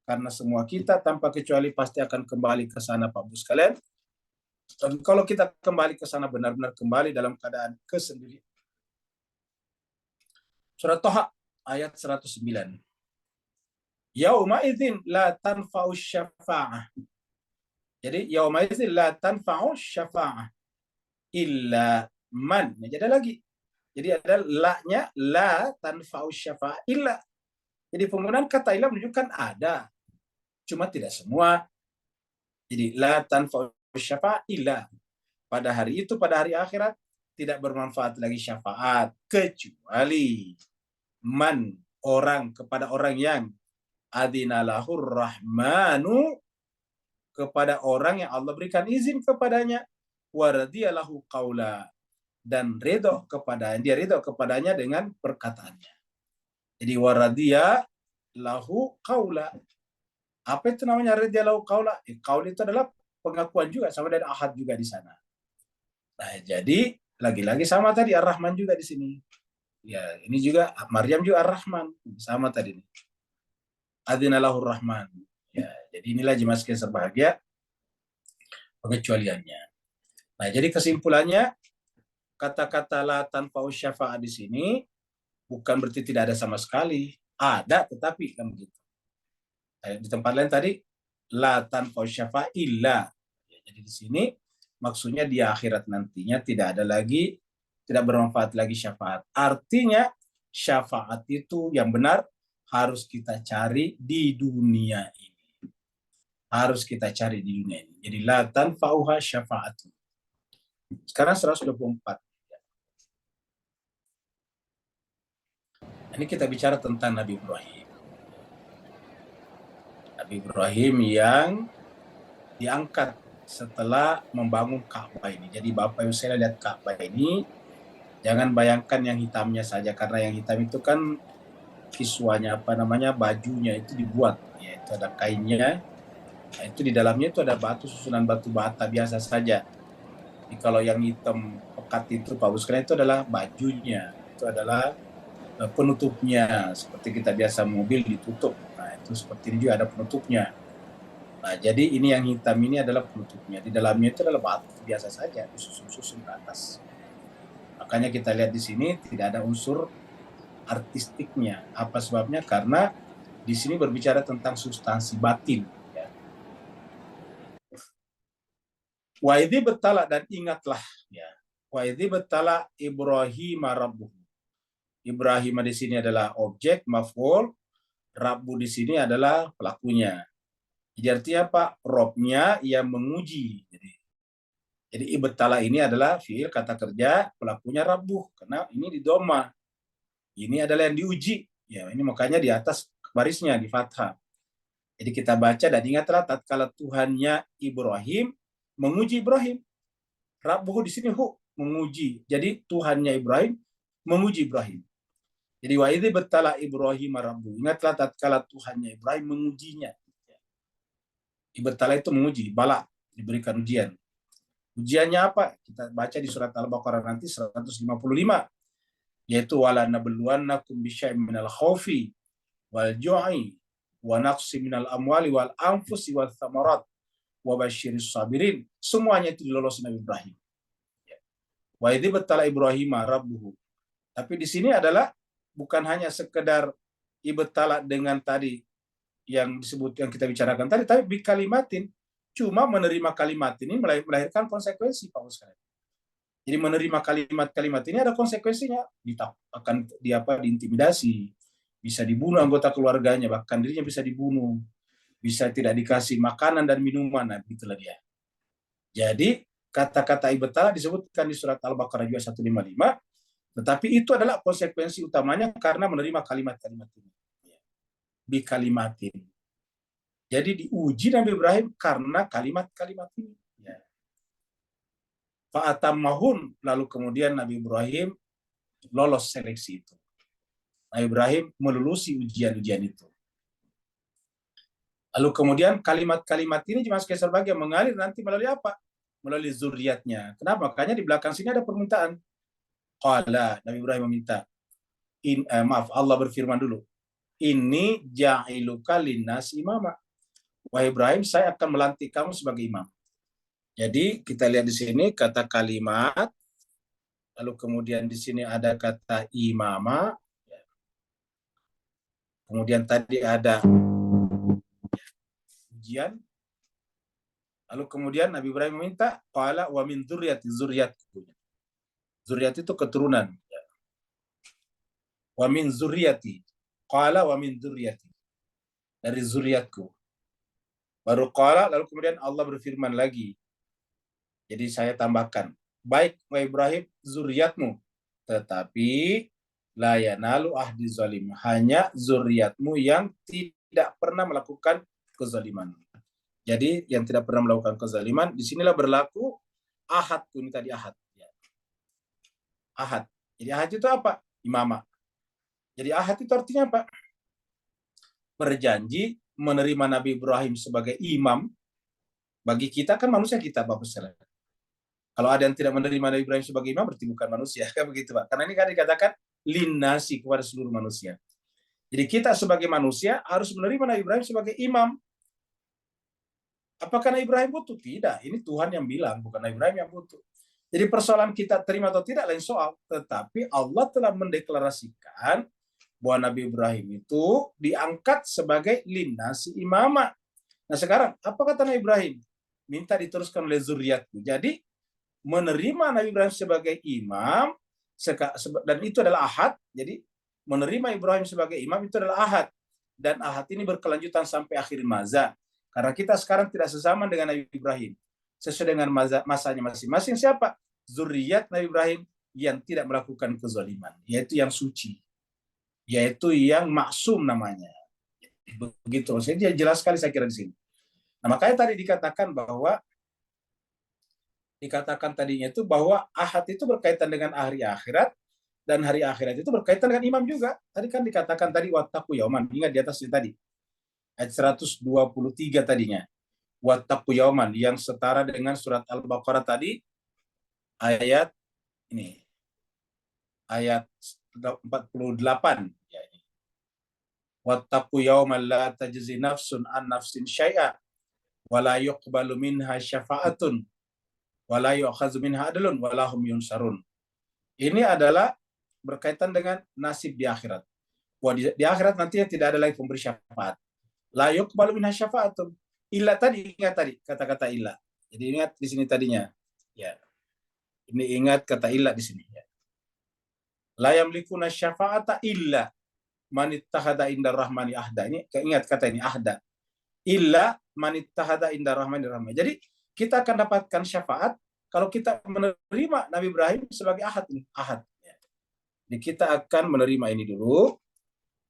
Karena semua kita tanpa kecuali pasti akan kembali ke sana Bapak sekalian. Dan kalau kita kembali ke sana benar-benar kembali dalam keadaan kesendirian. Surah Toha ayat 109. Yauma idzin la tanfa'u syafa'ah. Jadi yauma idzin la tanfa'u syafa'ah illa man. Nah, jadi ada lagi. Jadi ada la-nya la tanfa'u syafa'ah illa. Jadi penggunaan kata illa menunjukkan ada. Cuma tidak semua. Jadi la tanfa'u syafa'ah illa. Pada hari itu, pada hari akhirat, tidak bermanfaat lagi syafaat. Kecuali man, orang, kepada orang yang adinalahur rahmanu, kepada orang yang Allah berikan izin kepadanya, waradiyalahu qaula, dan ridho kepadanya, dia ridho kepadanya dengan perkataannya. Jadi waradiyalahu qaula. Apa itu namanya radiyallahu qaula? Qaul itu adalah pengakuan juga, sama dari ahad juga di sana. Nah, jadi lagi-lagi sama tadi Ar-Rahman juga di sini. Ya, ini juga Maryam juga Ar-Rahman, sama tadi nih. Adinalahur Rahman. Ya, jadi inilah jemaah sekalian berbahagia pengecualiannya. Nah, jadi kesimpulannya kata-kata la tanfa'u syafa'ah di sini bukan berarti tidak ada sama sekali. Ada, tetapi kan begitu. Di tempat lain tadi la tanfa'u syafa'ah illa. Ya, jadi di sini maksudnya di akhirat nantinya tidak ada lagi, tidak bermanfaat lagi syafaat. Artinya syafaat itu yang benar harus kita cari di dunia ini. Harus kita cari di dunia ini. Jadi la tanfa'uha syafa'atu. Sekarang 124. Ini kita bicara tentang Nabi Ibrahim. Nabi Ibrahim yang diangkat setelah membangun Ka'bah ini. Jadi Bapak Ibu saya lihat Ka'bah ini, jangan bayangkan yang hitamnya saja, karena yang hitam itu kan kiswanya, bajunya itu dibuat, ya, itu ada kainnya. Nah, itu di dalamnya itu ada batu, susunan batu bata biasa saja. Jadi kalau yang hitam pekat itu Pak sekalian, itu adalah bajunya, itu adalah penutupnya, seperti kita biasa mobil ditutup. Nah, itu seperti ini juga ada penutupnya. Nah, jadi ini yang hitam ini adalah penutupnya. Di dalamnya itu adalah batu biasa saja, disusun-susun ke atas. Makanya kita lihat di sini tidak ada unsur artistiknya. Apa sebabnya? Karena di sini berbicara tentang substansi batin. Ya. Wa idzi betala, dan ingatlah. Ya. Wa idzi betala Ibrahim rabbuhu. Ibrahim di sini adalah objek, maf'ul. Rabbu di sini adalah pelakunya. Jadi artinya apa? Robnya yang menguji. Jadi ibtala ini adalah fiil kata kerja, pelakunya rabbuh, karena ini di doma. Ini adalah yang diuji. Ya, ini makanya di atas barisnya di fathah. Jadi kita baca dan ingatlah tatkala Tuhannya Ibrahim menguji Ibrahim. Rabbuh di sini menguji. Jadi Tuhannya Ibrahim menguji Ibrahim. Jadi wa idzi betala Ibrahim rabbuh. Ingatlah tatkala Tuhannya Ibrahim mengujinya. Ibtala itu menguji, bala, diberikan ujian. Ujiannya apa? Kita baca di surat Al-Baqarah nanti 155. Yaitu wala nabluwannakum bisyai'in minal khaufi wal ju'i wa naqsi minal amwali wal anfusi wal thamarat wa basyiris sabirin. Semuanya itu dilolosi Nabi Ibrahim. Wa idzi betala Ibrahim rabbuhu. Tapi di sini adalah bukan hanya sekedar ibtala dengan tadi yang disebut, yang kita bicarakan tadi, tapi bikalimatin, cuma menerima kalimat ini melahirkan konsekuensi, Pak Ustaz. Jadi menerima kalimat-kalimat ini ada konsekuensinya, akan diintimidasi, bisa dibunuh anggota keluarganya, bahkan dirinya bisa dibunuh, bisa tidak dikasih makanan dan minuman, nah begitulah dia. Jadi kata-kata ibtala disebutkan di surat Al-Baqarah juga 155, tetapi itu adalah konsekuensi utamanya karena menerima kalimat-kalimat ini. Bikalimatin. Jadi diuji Nabi Ibrahim karena kalimat-kalimat ini. Ya. Fa'atammahun, lalu kemudian Nabi Ibrahim lolos seleksi itu. Nabi Ibrahim melulusi ujian-ujian itu. Lalu kemudian kalimat-kalimat ini cuma sebagian mengalir nanti melalui apa? Melalui zuriatnya. Kenapa? Makanya di belakang sini ada permintaan. Qala, Nabi Ibrahim meminta. maaf, Allah berfirman dulu. Ini ja'iluka linnas imama. Wahai Ibrahim, saya akan melantik kamu sebagai imam. Jadi kita lihat di sini kata kalimat, lalu kemudian di sini ada kata imama, kemudian tadi ada ujian, lalu kemudian Nabi Ibrahim meminta, qala wa min dzurriyyati, zuriatku. Zuriat itu keturunan. Wa min dzurriyyati. Qala wa min dzurriyyati. Dari zuriatku. Baru qala, lalu kemudian Allah berfirman lagi. Jadi saya tambahkan, baik wa Ibrahim zuriatmu, tetapi la yanalu ahdi zalim, hanya zuriatmu yang tidak pernah melakukan kezaliman. Jadi yang tidak pernah melakukan kezaliman, disinilah berlaku ahadku, ini tadi ahad. Ahad. Jadi ahad itu apa? Imamah. Jadi ahad itu artinya apa? Berjanji menerima Nabi Ibrahim sebagai imam. Bagi kita kan manusia kita, Bapak sekalian. Kalau ada yang tidak menerima Nabi Ibrahim sebagai imam, berarti bukan manusia, kan begitu, Pak? Karena ini kan dikatakan linnasi, kepada seluruh manusia. Jadi kita sebagai manusia harus menerima Nabi Ibrahim sebagai imam. Apakah Nabi Ibrahim butuh? Tidak. Ini Tuhan yang bilang, bukan Nabi Ibrahim yang butuh. Jadi persoalan kita terima atau tidak lain soal. Tetapi Allah telah mendeklarasikan bahwa Nabi Ibrahim itu diangkat sebagai linnasi imama. Nah sekarang, apa kata Nabi Ibrahim? Minta diteruskan oleh zuriatku. Jadi menerima Nabi Ibrahim sebagai imam, dan itu adalah ahad. Jadi menerima Ibrahim sebagai imam itu adalah ahad. Dan ahad ini berkelanjutan sampai akhir masa. Karena kita sekarang tidak sezaman dengan Nabi Ibrahim. Sesuai dengan masanya masing-masing. Siapa? Zuriat Nabi Ibrahim yang tidak melakukan kezaliman. Yaitu yang suci. Yaitu yang maksum namanya. Begitu. Jadi jelas sekali saya kira di sini. Nah makanya tadi dikatakan tadinya itu bahwa ahad itu berkaitan dengan hari akhirat, dan hari akhirat itu berkaitan dengan imam juga. Tadi kan dikatakan tadi wattaqu yauman. Ingat di atasnya tadi. Ayat 123 tadinya. Wattaqu yauman yang setara dengan surat Al-Baqarah tadi ayat ini. Ayat 48 ya ini. Wattaqu yauman la tajzi nafsun an nafsin syai'a wa la yuqbalu minha syafa'atun wa la yu'khadzu minha adlun wa lahum yunsarun. Ini adalah berkaitan dengan nasib di akhirat. Wah, di akhirat nantinya tidak ada lagi pemberi syafaat. La yuqbalu minha syafa'atun. Illa tadi, ingat tadi kata-kata illa. Jadi ingat di sini tadinya. Ya. Ini ingat kata illa di sini ya. La yamlikuna syafa'ata illa man ittahada indar rahmani ahda. Ini ingat kata ini ahda. Illa man ittahada indar rahmani rahmah. Jadi kita akan dapatkan syafaat kalau kita menerima Nabi Ibrahim sebagai ahad ini, ahad. Ya. Jadi kita akan menerima ini dulu,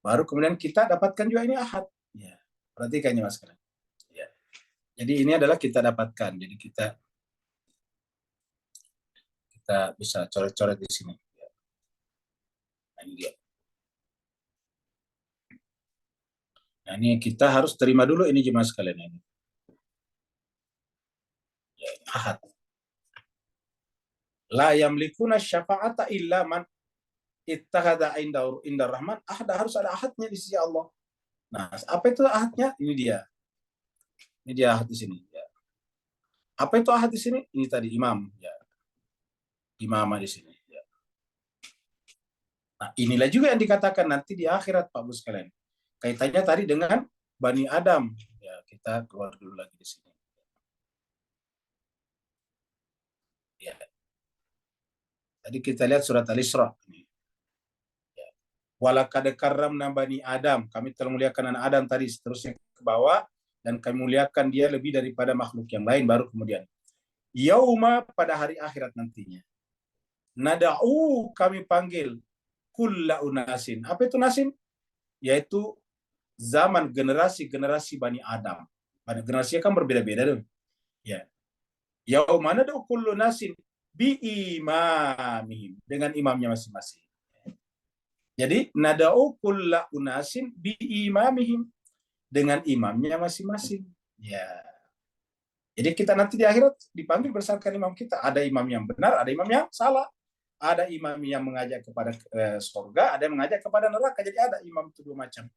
baru kemudian kita dapatkan juga ini ahad. Ya. Perhatikannya Mas kalian. Ya. Jadi ini adalah kita dapatkan. Jadi kita bisa coret-coret di sini. Ya. Nah, ini dia. Nah, ini kita harus terima dulu ini jemaah sekalian ini. Ya, ini ahad. La yamlikuna syafa'ata illa man ittahada indar rahman. Harus ada ahadnya di sisi Allah. Nah, apa itu ahadnya? Ini dia. Ini dia ahad di sini. Ya. Apa itu ahad di sini? Ini tadi imam. Ya. Imamah di sini. Ya. Nah, inilah juga yang dikatakan nanti di akhirat, Pak Bu sekalian. Kaitannya tadi dengan Bani Adam. Ya, kita keluar dulu lagi di sini. Ya. Tadi kita lihat surat Al-Isra. Ya. Walaqad karramna Bani Adam. Kami telah muliakan anak Adam tadi, seterusnya ke bawah, dan kami muliakan dia lebih daripada makhluk yang lain. Baru kemudian yauma, pada hari akhirat nantinya. Nada'u, kami panggil kulla unasin. Apa itu nasin? Yaitu zaman generasi Bani Adam. Pada generasi kan berbeda-beda dong. Ya. Yauma nada'u kullu nasin bi imamihim, dengan imamnya masing-masing. Jadi nada'u kulla unasin bi imamihim, dengan imamnya masing-masing. Ya. Jadi kita nanti di akhirat dipanggil berdasarkan imam kita. Ada imam yang benar, ada imam yang salah. Ada imam yang mengajak kepada surga, ada yang mengajak kepada neraka. Jadi ada imam itu dua macam.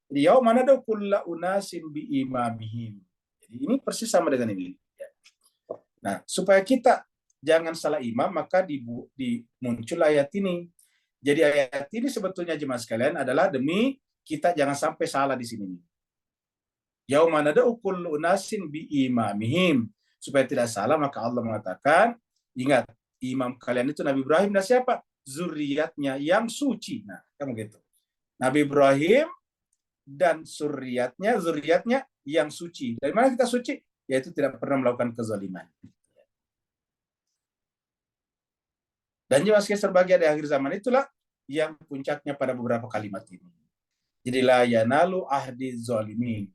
Jadi yauma nad'u kulla unasin bi imamihim. Jadi ini persis sama dengan ini. Nah, supaya kita jangan salah imam, maka muncul ayat ini. Jadi ayat ini sebetulnya jemaah sekalian adalah demi kita jangan sampai salah di sini. Yauma nad'u kullu unasin bi imamihim. Supaya tidak salah, maka Allah mengatakan, ingat, imam kalian itu Nabi Ibrahim dan siapa? Zuriatnya yang suci. Nah, kan begitu. Nabi Ibrahim dan zuriatnya yang suci. Dari mana kita suci? Yaitu tidak pernah melakukan kezaliman. Dan jemaah sekalian terbahagia di akhir zaman itulah yang puncaknya pada beberapa kalimat ini. Jadi la yanalu ahdi zalimin.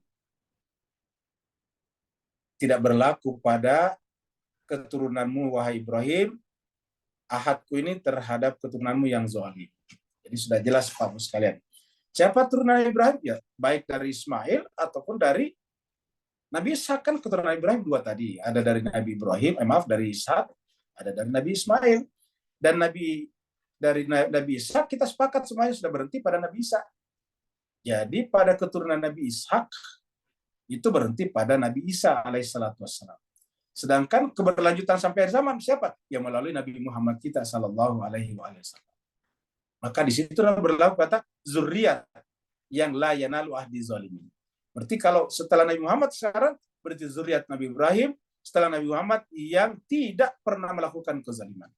Tidak berlaku pada keturunanmu wahai Ibrahim, ahadku ini terhadap keturunanmu yang zalim. Jadi sudah jelas Bapak sekalian. Siapa turunan Ibrahim? Ya, baik dari Ismail ataupun dari Nabi Ishak. Kan keturunan Ibrahim dua tadi. Ada dari Nabi Ibrahim, dari Ishak, ada dari Nabi Ismail. Dan dari Nabi Ishak kita sepakat semuanya sudah berhenti pada Nabi Ishak. Jadi pada keturunan Nabi Ishak itu berhenti pada Nabi Isa alaihissalatu wassalam. Sedangkan keberlanjutan sampai akhir zaman siapa? Yang melalui Nabi Muhammad kita sallallahu alaihi wasallam. Maka di situ berlaku kata zuriat yang la yanalu ahdi zalimin. Berarti kalau setelah Nabi Muhammad sekarang berarti zuriat Nabi Ibrahim setelah Nabi Muhammad yang tidak pernah melakukan kezaliman.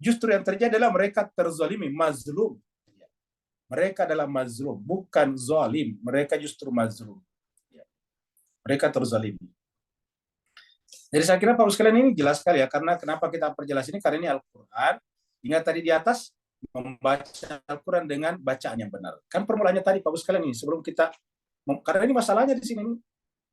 Justru yang terjadi adalah mereka terzalimi, mazlum. Mereka adalah mazlum, bukan zalim. Mereka justru mazlum. Mereka terzalimi. Jadi saya kira Pak sekalian ini jelas sekali ya, karena kenapa kita perjelas ini, karena ini Al-Quran. Ingat tadi di atas, membaca Al-Quran dengan bacaan yang benar. Kan permulaannya tadi Pak sekalian ini, sebelum kita, karena ini masalahnya di sini,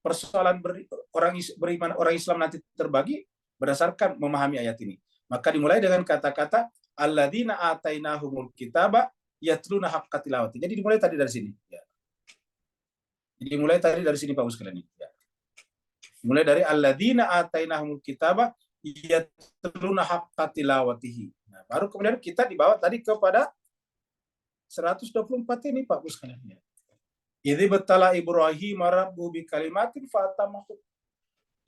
persoalan orang Islam nanti terbagi berdasarkan memahami ayat ini. Maka dimulai dengan kata-kata, alladzina atainahumul kitaba yatluna haqqa tilawati. Jadi dimulai tadi dari sini. Ya. Jadi mulai tadi dari sini Pak sekalian ini. Ya. Mulai dari alladzina atainahumul kitaba yatluna haqqa tilawatihi. Nah, baru kemudian kita dibawa tadi kepada 124 ini Pak sekalian. Ya. Idzi batala Ibrahim rabbuhu bi kalimatin fatamahu.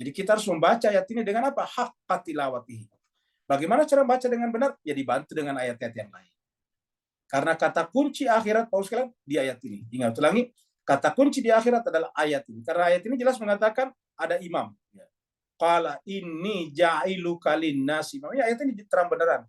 Jadi kita harus membaca ayat ini dengan apa? Haqqa tilawatihi. Bagaimana cara baca dengan benar? Ya dibantu dengan ayat-ayat yang lain. Karena kata kunci akhirat Pak sekalian di ayat ini. Ingat ulangi, kata kunci di akhirat adalah ayat ini. Karena ayat ini jelas mengatakan ada imam. Qala inni ja'iluka linnasi. Makanya ayat ini terang beneran.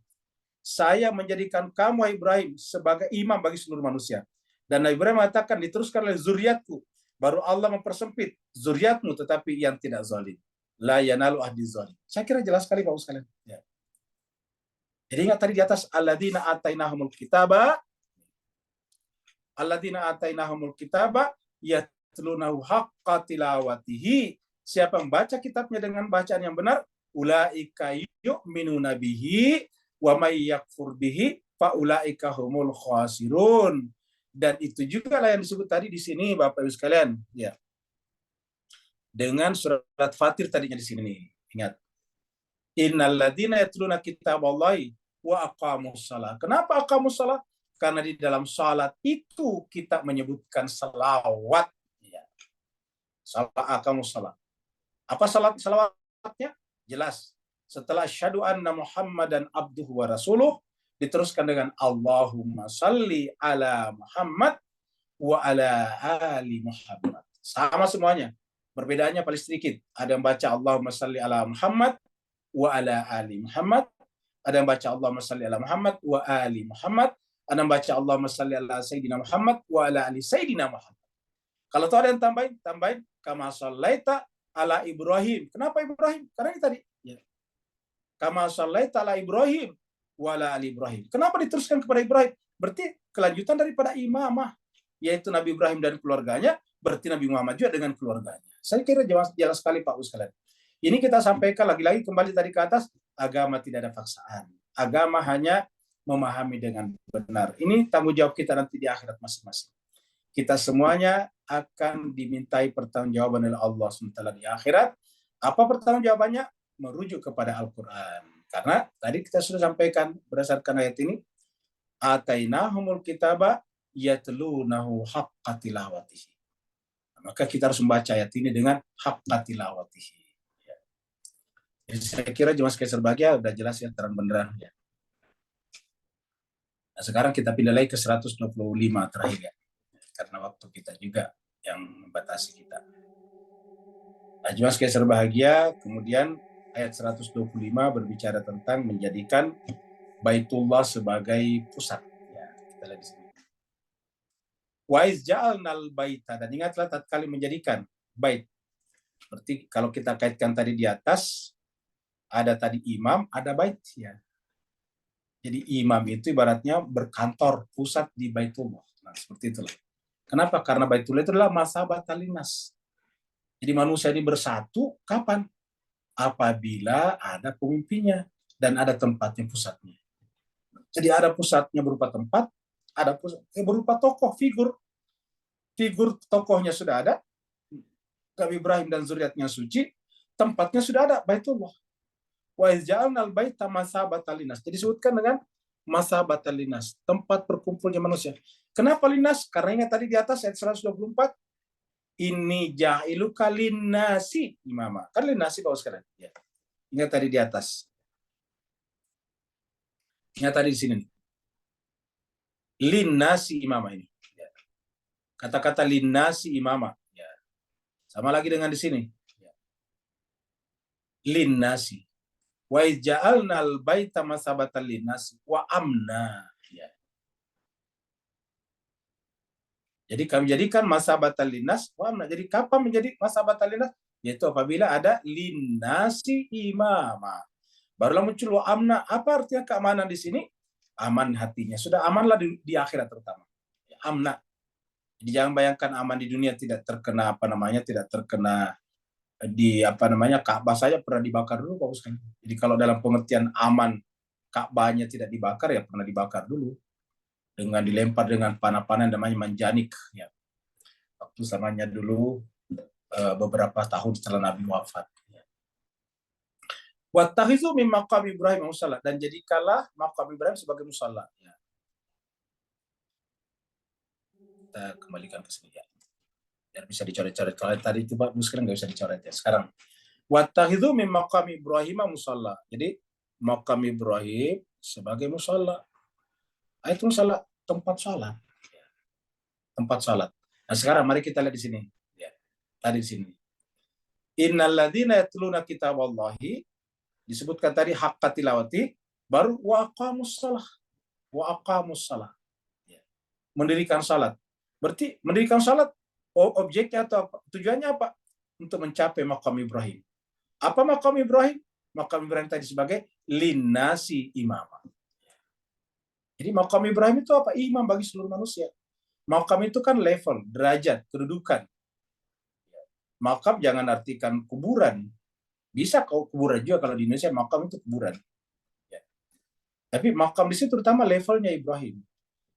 Saya menjadikan kamu Ibrahim sebagai imam bagi seluruh manusia. Dan Nabi Ibrahim mengatakan diteruskan oleh zuriatku. Baru Allah mempersempit zuriatmu tetapi yang tidak zalim. La yanalu ahdi zalim. Saya kira jelas sekali Pak sekalian. Ya. Jadi ingat tadi di atas alladzina atainahumul kitaba yatlunahu haqqa tilawatihi. Siapa membaca kitabnya dengan bacaan yang benar, ulaika yu'minuna bihi wa may yakfur bihi fa ulaika humul khasirun. Dan itu juga lah yang disebut tadi di sini Bapak Ibu sekalian, ya. Dengan surat Fatir tadinya di sini nih. Ingat. Innal ladzina yatluna kitaballahi wa aqamus shalah. Kenapa aqamus shalah? Karena di dalam salat itu kita menyebutkan salawat. Ya. Salat aqamus shalah. Apa salawatnya? Jelas. Setelah asyhadu anna Muhammadan abduhu wa rasuluh, diteruskan dengan Allahumma salli ala Muhammad wa ala ali Muhammad. Sama semuanya. Perbedaannya paling sedikit. Ada yang baca Allahumma salli ala Muhammad wa ala ali Muhammad. Ada yang baca Allahumma salli ala Muhammad wa ali Muhammad. Ada yang baca Allahumma salli ala Sayyidina Muhammad wa ala ali Sayyidina Muhammad. Kalau tuh ada yang tambahin kama sallaita ala Ibrahim. Kenapa Ibrahim? Karena ini tadi. Ya. Kama sallaita ala Ibrahim wa ala ali Ibrahim. Kenapa diteruskan kepada Ibrahim? Berarti kelanjutan daripada imamah, yaitu Nabi Ibrahim dan keluarganya, berarti Nabi Muhammad juga dengan keluarganya. Saya kira jelas sekali Pak sekalian. Ini kita sampaikan lagi-lagi kembali tadi ke atas, agama tidak ada paksaan. Agama hanya memahami dengan benar. Ini tanggung jawab kita nanti di akhirat masing-masing. Kita semuanya akan dimintai pertanggungjawaban oleh Allah SWT di akhirat. Apa pertanggungjawabannya? Merujuk kepada Al-Quran. Karena tadi kita sudah sampaikan berdasarkan ayat ini, atainahumul kitaba yatlunahu haqqa tilawatihi. Maka kita harus membaca ayat ini dengan haqqa tilawatihi. Ya. Jadi saya kira jemaah sekalian berbahagia udah jelas ya, terang benderang ya. Nah, sekarang kita pindah lagi ke 125 terakhir ya. Karena waktu kita juga yang membatasi kita. Nah, jemaah sekalian berbahagia, kemudian ayat 125 berbicara tentang menjadikan Baitullah sebagai pusat. Ya, kita lihat di sini. Wa iz ja'alnal baita, dan ingatlah tatkala menjadikan bait. Berarti kalau kita kaitkan tadi di atas, ada tadi imam, ada bait ya. Jadi imam itu ibaratnya berkantor pusat di Baitullah. Nah, seperti itulah. Kenapa? Karena Baitullah itu adalah masabatal linnas. Jadi manusia ini bersatu kapan? Apabila ada pemimpinnya dan ada tempatnya, pusatnya. Jadi ada pusatnya berupa tempat, ada pusatnya berupa tokoh, figur tokohnya sudah ada, Nabi Ibrahim dan zuriatnya suci, tempatnya sudah ada, Baitullah. Wa iz ja'alnal baita masabatal linnas. Jadi disebutkan dengan masabatal linnas, tempat berkumpulnya manusia. Kenapa linnas? Karena ingat tadi di atas ayat 124, ini ja'iluka linnasi imama. Kan linnasi Bapak sekalian. Ya. Ingat tadi di atas. Ingat tadi di sini. Linnasi imama ini. Ya. Kata-kata linnasi imama. Ya. Sama lagi dengan di sini. Ya. Linnasi. Wa ja'alnal baita masabatan linnasi wa amna. Ya. Jadi kami jadikan masabatan linnas wa amna. Jadi kapan menjadi masabatan linnas? Yaitu apabila ada linnasi imama. Barulah muncul wa amna. Apa artinya keamanan di sini? Aman hatinya. Sudah amanlah di akhirat terutama. Ya, amna. Jadi jangan bayangkan aman di dunia tidak terkena tidak terkena di Ka'bah saja pernah dibakar dulu Pak Ustaz. Jadi kalau dalam pengertian aman Ka'bahnya tidak dibakar ya pernah dibakar dulu. Dengan dilempar dengan panah-panah namanya manjanik ya. Waktu zamannya dulu beberapa tahun setelah Nabi wafat. Wattakhidhu min maqam Ibrahim musalla, dan jadikanlah maqam Ibrahim sebagai musalla ya. Kita kembalikan ke sini ya. Biar bisa dicoret-coret. Kalau tadi itu Pak sekarang nggak bisa dicoret ya. Sekarang wattakhidhu min maqam Ibrahim musalla. Jadi maqam Ibrahim sebagai musalla. Itu musalla, tempat salat. Tempat salat. Nah, sekarang mari kita lihat di sini. Ya. Tadi di sini. Innal ladzina yatluna kitaballahi, disebutkan tadi haqqa tilawati, baru wa aqamus shalah. Wa aqamus shalah. Ya. Mendirikan salat. Berarti mendirikan salat objeknya atau apa? Tujuannya apa? Untuk mencapai maqam Ibrahim. Apa maqam Ibrahim? Maqam Ibrahim tadi sebagai linnasi imama. Jadi maqam Ibrahim itu apa? Imam bagi seluruh manusia. Maqam itu kan level, derajat, kedudukan. Maqam jangan artikan kuburan. Bisa kau kuburan juga kalau di Indonesia maqam itu kuburan. Ya. Tapi maqam di situ terutama levelnya Ibrahim.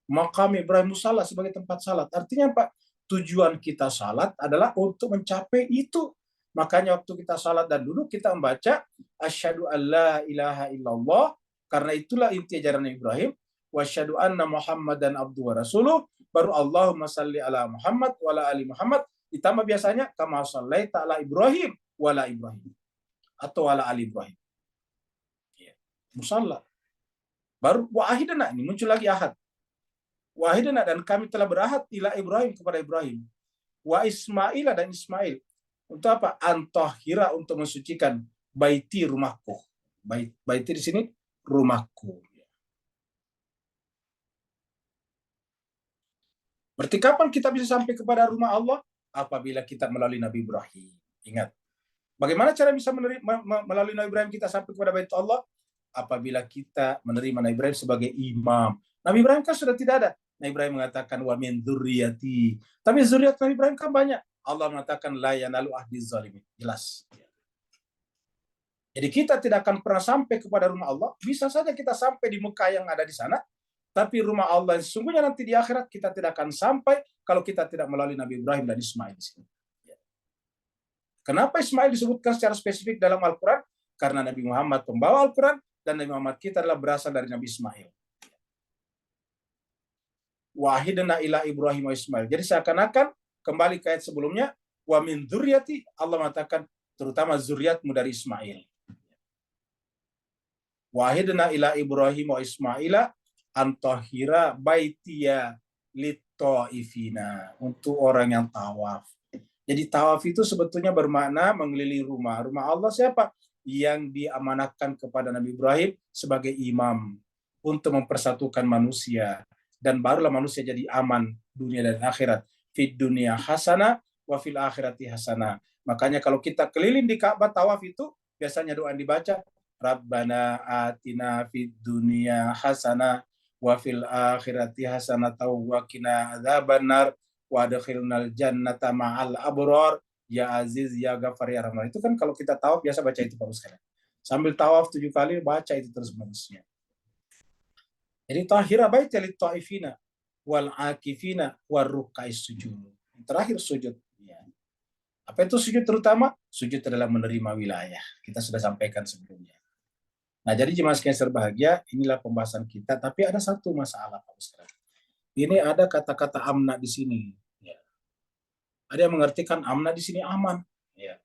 Maqam Ibrahim musalla sebagai tempat salat. Artinya apa? Tujuan kita salat adalah untuk mencapai itu. Makanya waktu kita salat dan duduk kita membaca asyhadu alla ilaha illallah, karena itulah inti ajaran Ibrahim. Wasyhadu anna Muhammadan abduhu wa rasuluh, baru Allahumma salli ala Muhammad wa ala ali Muhammad, ditambah biasanya kama shallaita ala Ibrahim wa ala Ibrahim atau ala ali Ibrahim. Ya. Musalla. Baru wahidana, ini muncul lagi ahad. Wahidana, dan kami telah berahad ila Ibrahim, kepada Ibrahim. Wa Ismail, dan Ismail. Untuk apa? Antahira, untuk mensucikan baiti, rumahku. Baiti di sini rumahku. Berarti kapan kita bisa sampai kepada rumah Allah? Apabila kita melalui Nabi Ibrahim. Ingat. Bagaimana cara bisa melalui Nabi Ibrahim kita sampai kepada Bait Allah? Apabila kita menerima Nabi Ibrahim sebagai imam. Nabi Ibrahim kan sudah tidak ada. Nabi Ibrahim mengatakan wa min dzurriyyati. Tapi zuriat Nabi Ibrahim kan banyak. Allah mengatakan la yanalu ahdiz zalimin. Jelas. Jadi kita tidak akan pernah sampai kepada rumah Allah. Bisa saja kita sampai di Mekah yang ada di sana. Tapi rumah Allah yang sesungguhnya nanti di akhirat kita tidak akan sampai kalau kita tidak melalui Nabi Ibrahim dan Ismail di sini. Kenapa Ismail disebutkan secara spesifik dalam Al-Quran? Karena Nabi Muhammad pembawa Al-Quran, dan Nabi Muhammad kita adalah berasal dari Nabi Ismail. Wahidna ila Ibrahim wa Ismail. Jadi seakan-akan kembali ke ayat sebelumnya, wa min dzurriyyati, Allah mengatakan terutama zuriatmu dari Ismail. Wahidna ila Ibrahim wa Ismaila antahira baitiya lit-taifina, untuk orang yang tawaf. Jadi tawaf itu sebetulnya bermakna mengelilingi rumah. Rumah Allah siapa? Yang diamanahkan kepada Nabi Ibrahim sebagai imam untuk mempersatukan manusia, dan barulah manusia jadi aman dunia dan akhirat. Fid dunia hasanah wa fil akhirati hasanah. Makanya kalau kita keliling di Ka'bah tawaf itu biasanya doa yang dibaca, Rabbana atina fid dunya hasanah wa fil akhirati hasanah wa qina adzabannar wa adkhilnal jannata ma'al abrar ya aziz ya ghafar ya rahman. Itu kan kalau kita tawaf biasa baca itu Bapak sekalian. Sambil tawaf 7 kali baca itu terus menerusnya. Jadi tahira baita lit taifina wal akifina war ruk'ais sujud. Terakhir sujud. Ya. Apa itu sujud terutama? Sujud adalah menerima wilayah. Kita sudah sampaikan sebelumnya. Nah, jadi jemaah sekalian berbahagia, inilah pembahasan kita. Tapi ada satu masalah, Pak Ustaz. Ini ada kata-kata amna di sini. Ya. Ada yang mengartikan amna di sini aman. Ya.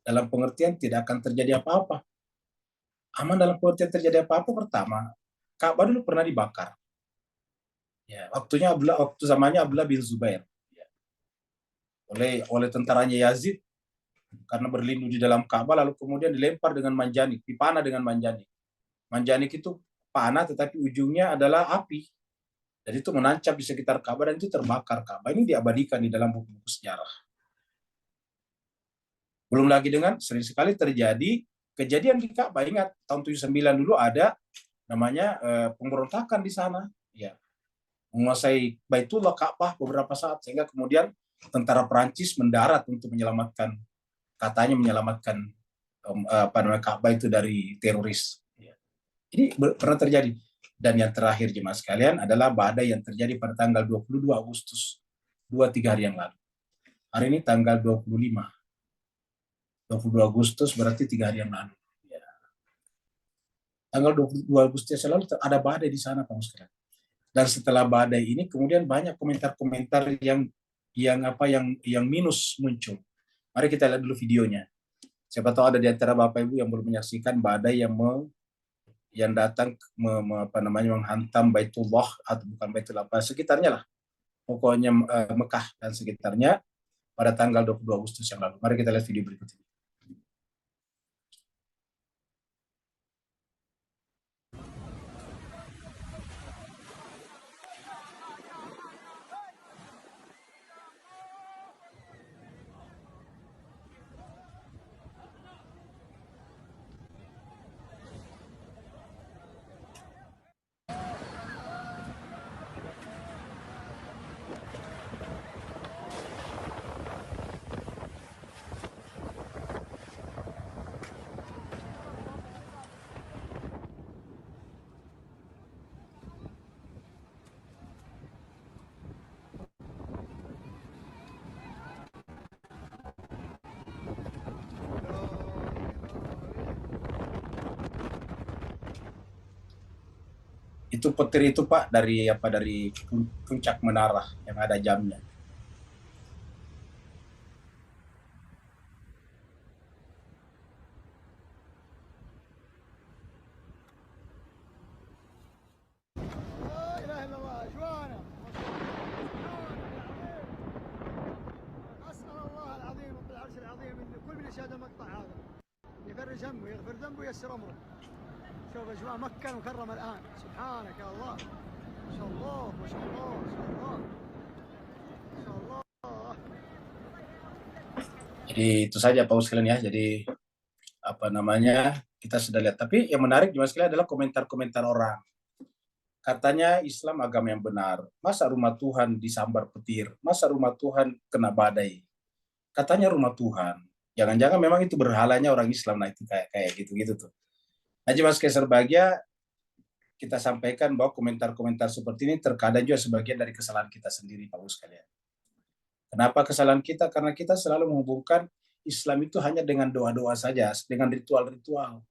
Dalam pengertian tidak akan terjadi apa-apa. Aman dalam pengertian terjadi apa-apa pertama, Ka'bah dulu pernah dibakar. Ya, waktu zamannya Abdullah bin Zubair. Ya. Oleh tentaranya Yazid, karena berlindung di dalam Ka'bah, lalu kemudian dilempar dengan manjanik, dipanah dengan manjanik. Manjanik itu panah tetapi ujungnya adalah api. Jadi itu menancap di sekitar Ka'bah dan itu terbakar Ka'bah. Ini diabadikan di dalam buku-buku sejarah. Belum lagi dengan sering sekali terjadi kejadian di Ka'bah. Ingat tahun 79 dulu ada namanya pemberontakan di sana. Ya. Menguasai Baitullah Ka'bah beberapa saat sehingga kemudian tentara Perancis mendarat untuk menyelamatkan Ka'bah itu dari teroris. Ini pernah terjadi. Dan yang terakhir jemaah sekalian adalah badai yang terjadi pada tanggal 22 Agustus, 2-3 hari yang lalu. Hari ini tanggal 25. 22 Agustus berarti 3 hari yang lalu. Ya. Tanggal 22 Agustus yang lalu ada badai di sana, Pak Sekalian. Dan setelah badai ini kemudian banyak komentar-komentar yang minus muncul. Mari kita lihat dulu videonya. Siapa tahu ada di antara Bapak Ibu yang belum menyaksikan badai yang datang menghantam Baitullah atau bukan Baitullah, sekitarnya lah. Pokoknya Mekah dan sekitarnya pada tanggal 22 Agustus yang lalu. Mari kita lihat video berikut ini. Itu petir itu Pak dari puncak menara yang ada jamnya. شوف اجواء مكة المكرمة الآن، سبحانك يا الله، ما شاء الله ما شاء الله ما شاء الله ما شاء الله. Jadi itu saja Pak sekalian ya. Jadi kita sudah lihat. Tapi yang menarik juga sekali adalah komentar-komentar orang. Katanya Islam agama yang benar. Masa rumah Tuhan disambar petir? Masa rumah Tuhan kena badai? Katanya rumah Tuhan. Jangan-jangan memang itu berhalanya orang Islam. Nah itu kayak gitu-gitu tuh. Nah, jemaah sekalian berbahagia, kita sampaikan bahwa komentar-komentar seperti ini terkadang juga sebagian dari kesalahan kita sendiri, Pak sekalian. Kenapa kesalahan kita? Karena kita selalu menghubungkan Islam itu hanya dengan doa-doa saja, dengan ritual-ritual.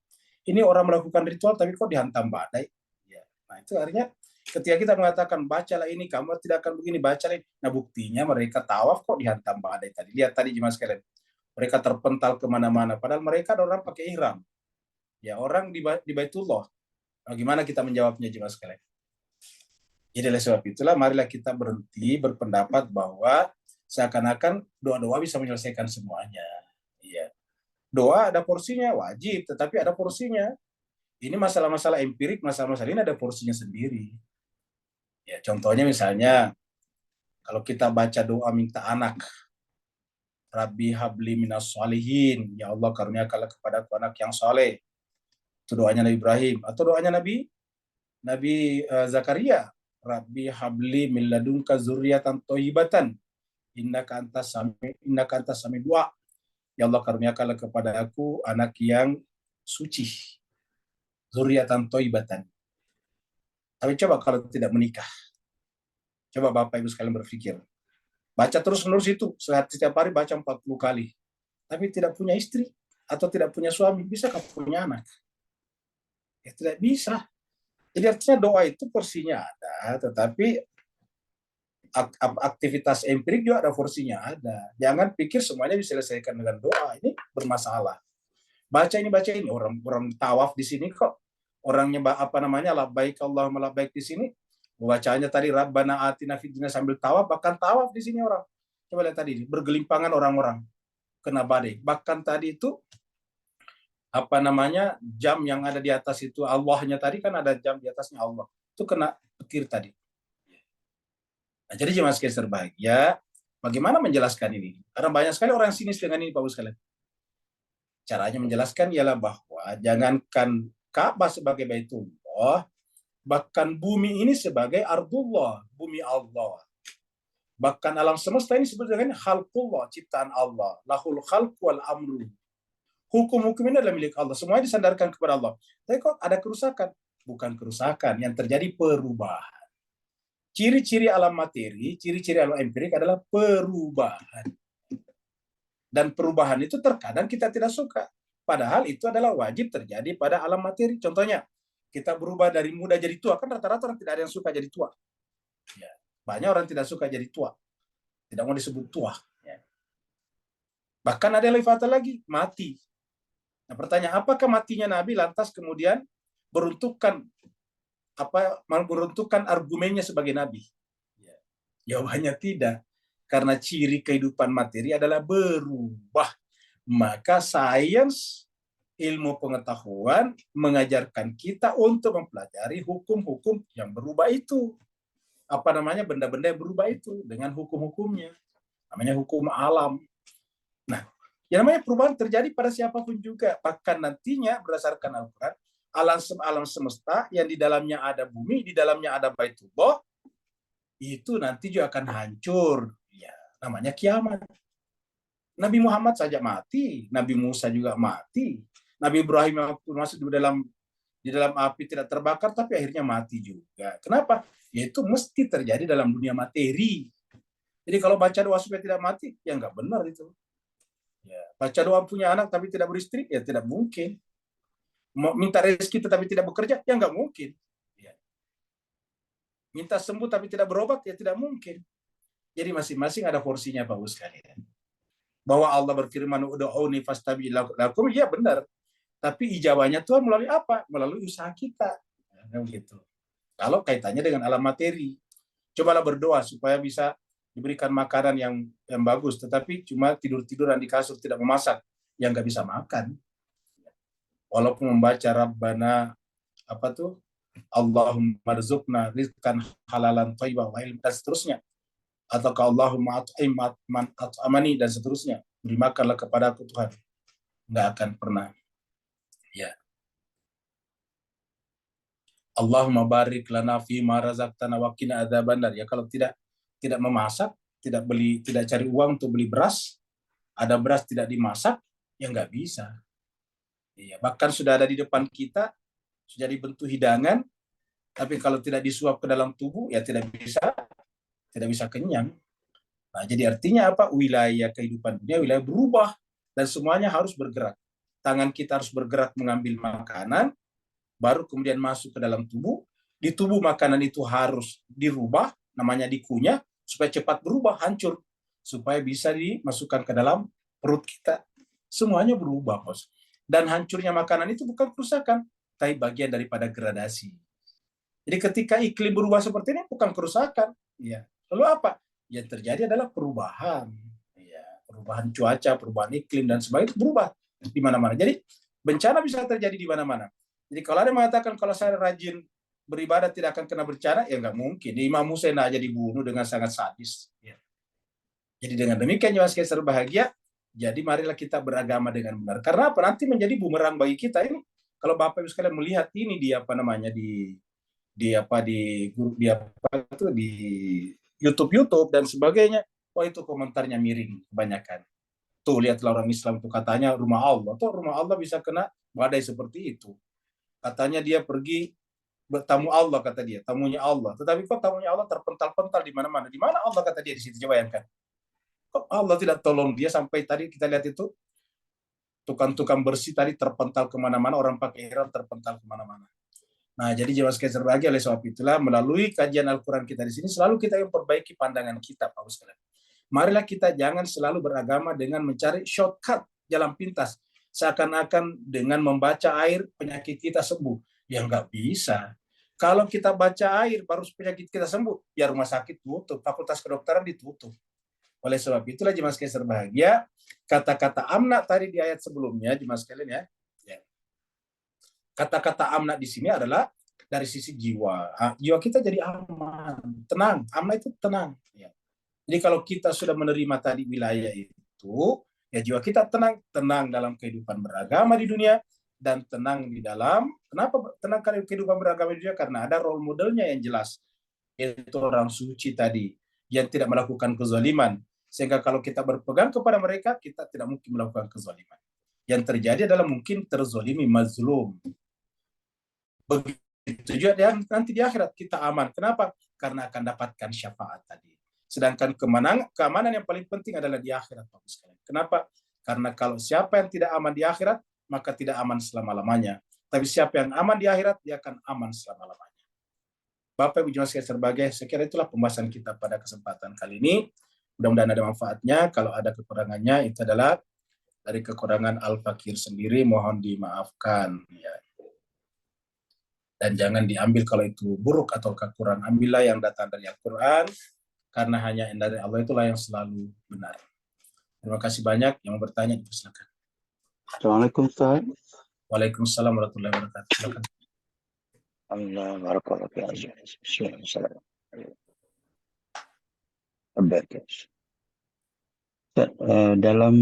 Ini orang melakukan ritual tapi kok dihantam badai. Ya. Nah itu artinya ketika kita mengatakan bacalah ini, kamu tidak akan begini, bacalah ini. Nah buktinya mereka tawaf kok dihantam badai tadi. Lihat tadi jemaah sekalian. Mereka terpental kemana-mana. Padahal mereka orang pakai ihram. Ya orang di Baitullah. Bagaimana kita menjawabnya jemaah sekalian? Jadi oleh sebab itulah marilah kita berhenti berpendapat bahwa seakan-akan doa-doa bisa menyelesaikan semuanya. Iya. Doa ada porsinya, wajib, tetapi ada porsinya. Ini masalah-masalah empirik, masalah-masalah ini ada porsinya sendiri. Ya, contohnya misalnya kalau kita baca doa minta anak, Rabbi habli minas sholihin, ya Allah karuniakanlah kepadaku anak yang soleh. Itu doanya Nabi Ibrahim. Atau doanya Nabi Zakaria, Rabbi habli min ladunka dzurriatan thayyibatan innaka antas sami du'a. Ya Allah karuniakanlah kepada aku anak yang suci, dzurriatan thayyibatan. Tapi coba kalau tidak menikah, coba Bapak Ibu sekalian berpikir, baca terus-menerus itu setiap hari baca 40 kali, tapi tidak punya istri atau tidak punya suami, bisakah punya anak? Ya tidak bisa. Jadi artinya doa itu porsinya ada, tetapi aktivitas empirik juga ada porsinya ada. Jangan pikir semuanya diselesaikan dengan doa, ini bermasalah. Baca ini, orang tawaf di sini kok. Orangnya labbaik Allahumma labbaik di sini. Bacanya tadi Rabbana atina fid dunya sambil tawaf, bahkan tawaf di sini orang. Coba lihat tadi, bergelimpangan orang-orang kena badai. Bahkan tadi itu jam yang ada di atas itu Allahnya tadi kan ada jam di atasnya Allah. Itu kena petir tadi. Nah, jadi jemaah sekalian berbahagia, bagaimana menjelaskan ini? Karena banyak sekali orang sinis dengan ini Pak sekalian. Caranya menjelaskan ialah bahwa jangankan Ka'bah sebagai Baitullah, bahkan bumi ini sebagai ardullah, bumi Allah. Bahkan alam semesta ini disebut dengan khalqullah, ciptaan Allah. Lahul khalq wal amru. Hukum-hukum ini adalah milik Allah. Semuanya disandarkan kepada Allah. Tapi kok ada kerusakan? Bukan kerusakan, yang terjadi perubahan. Ciri-ciri alam materi, ciri-ciri alam empirik adalah perubahan. Dan perubahan itu terkadang kita tidak suka. Padahal itu adalah wajib terjadi pada alam materi. Contohnya, kita berubah dari muda jadi tua. Kan rata-rata orang tidak ada yang suka jadi tua. Ya. Banyak orang tidak suka jadi tua. Tidak mau disebut tua. Ya. Bahkan ada yang lebih fatal lagi, mati. Nah, pertanyaan, apakah matinya Nabi lantas kemudian beruntukkan argumennya sebagai Nabi? Ya. Jawabannya tidak. Karena ciri kehidupan materi adalah berubah. Maka sains, ilmu pengetahuan mengajarkan kita untuk mempelajari hukum-hukum yang berubah itu. Benda-benda yang berubah itu dengan hukum-hukumnya. Namanya hukum alam. Nah, yang namanya perubahan terjadi pada siapapun juga. Bahkan nantinya berdasarkan Al-Quran, alam semesta yang di dalamnya ada bumi, di dalamnya ada Baitullah, itu nanti juga akan hancur. Ya, namanya kiamat. Nabi Muhammad saja mati, Nabi Musa juga mati, Nabi Ibrahim masuk di dalam api tidak terbakar, tapi akhirnya mati juga. Kenapa? Yaitu mesti terjadi dalam dunia materi. Jadi kalau baca doa supaya tidak mati, ya nggak benar itu. Ya, baca doa punya anak tapi tidak beristri, ya tidak mungkin. Mau minta rezeki tetapi tidak bekerja, ya nggak mungkin. Ya. Minta sembuh tapi tidak berobat, ya tidak mungkin. Jadi masing-masing ada porsinya Bapak sekalian. Bahwa Allah berfirman, ud'uuni fastajib lakum, ya benar. Tapi ijabahnya Tuhan melalui apa? Melalui usaha kita. Ya, gitu. Kalau kaitannya dengan alam materi, cobalah berdoa supaya bisa diberikan makanan yang bagus, tetapi cuma tidur-tiduran di kasur, tidak memasak, yang nggak bisa makan. Walaupun membaca Rabbana Allahumma rizqna rizqan halalan thayyiban wa ilman dan seterusnya, atau Allahumma at'im man at'amani dan seterusnya, beri makanlah kepada aku Tuhan, nggak akan pernah. Ya. Allahumma barik lana fi ma razaqtana wa qina adzabannar. Ya kalau tidak memasak, tidak cari uang untuk beli beras, ada beras tidak dimasak, ya nggak bisa. Ya, bahkan sudah ada di depan kita, sudah dibentuk hidangan, tapi kalau tidak disuap ke dalam tubuh, ya tidak bisa kenyang. Nah, jadi artinya apa? Wilayah kehidupan dunia, wilayah berubah, dan semuanya harus bergerak. tangan kita harus bergerak mengambil makanan, baru kemudian masuk ke dalam tubuh. Di tubuh makanan itu harus dirubah, namanya dikunyah, supaya cepat berubah, hancur, supaya bisa dimasukkan ke dalam perut kita. Semuanya berubah, bos. Dan hancurnya makanan itu bukan kerusakan, tapi bagian daripada gradasi. Jadi ketika iklim berubah seperti ini bukan kerusakan, ya. Lalu apa? Yang terjadi adalah perubahan, ya. Perubahan cuaca, perubahan iklim dan sebagainya berubah di mana-mana. Jadi bencana bisa terjadi di mana-mana. Jadi kalau ada yang mengatakan kalau saya rajin beribadah tidak akan kena bencana, ya nggak mungkin. Imam Hussein aja dibunuh dengan sangat sadis. Ya. Jadi dengan demikian jemaah sekalian berbahagia, jadi marilah kita beragama dengan benar. Karena apa? Nanti menjadi bumerang bagi kita ini. Kalau Bapak Ibu sekalian melihat ini di YouTube dan sebagainya, oh itu komentarnya miring kebanyakan. Tuh lihatlah orang Islam itu katanya rumah Allah. Tuh rumah Allah bisa kena badai seperti itu. Katanya dia pergi bertamu Allah, kata dia, tamunya Allah. Tetapi kok tamunya Allah terpental-pental di mana-mana? Di mana Allah, kata dia di situ? Coba bayangkan. Kok Allah tidak tolong dia sampai tadi kita lihat itu tukang-tukang bersih tadi terpental kemana-mana, orang pakai ihram terpental kemana-mana. Nah, jadi jemaah sekalian berbahagia, oleh sebab itulah melalui kajian Al-Quran kita di sini selalu kita memperbaiki pandangan kita, Pak sekalian. Marilah kita jangan selalu beragama dengan mencari shortcut, jalan pintas, seakan-akan dengan membaca air penyakit kita sembuh. Ya nggak bisa. Kalau kita baca air baru penyakit kita sembuh, ya rumah sakit tutup, fakultas kedokteran ditutup. Oleh sebab itulah jemaah sekalian berbahagia, kata-kata amna tadi di ayat sebelumnya, jemaah sekalian ya. Kata-kata amna di sini adalah dari sisi jiwa. Jiwa kita jadi aman, tenang. Amna itu tenang. Ya. Jadi kalau kita sudah menerima tadi wilayah itu, ya jiwa kita tenang dalam kehidupan beragama di dunia, dan tenang di dalam, kenapa tenang karena kehidupan beragama di dunia? Karena ada role modelnya yang jelas, yaitu orang suci tadi, yang tidak melakukan kezaliman. Sehingga kalau kita berpegang kepada mereka, kita tidak mungkin melakukan kezaliman. Yang terjadi adalah mungkin terzolimi, mazlum. Begitu juga nanti di akhirat kita aman. Kenapa? Karena akan dapatkan syafaat tadi. Sedangkan keamanan yang paling penting adalah di akhirat, Bapak sekalian. Kenapa? Karena kalau siapa yang tidak aman di akhirat, maka tidak aman selama-lamanya. Tapi siapa yang aman di akhirat, dia akan aman selama-lamanya. Bapak Ibu jemaah sekalian berbahagia, saya kira itulah pembahasan kita pada kesempatan kali ini. Mudah-mudahan ada manfaatnya. Kalau ada kekurangannya, itu adalah dari kekurangan Al-Fakir sendiri, mohon dimaafkan. Ya. Dan jangan diambil kalau itu buruk atau kekurangan. Ambillah yang datang dari Al-Quran, karena hanya dari Allah itulah yang selalu benar. Terima kasih banyak. Yang mau bertanya, dipersilakan. Assalamualaikum Ustaz. Waalaikumsalam warahmatullahi wabarakatuh. Silakan. Alhamdulillah, barakallahu fiik. Dalam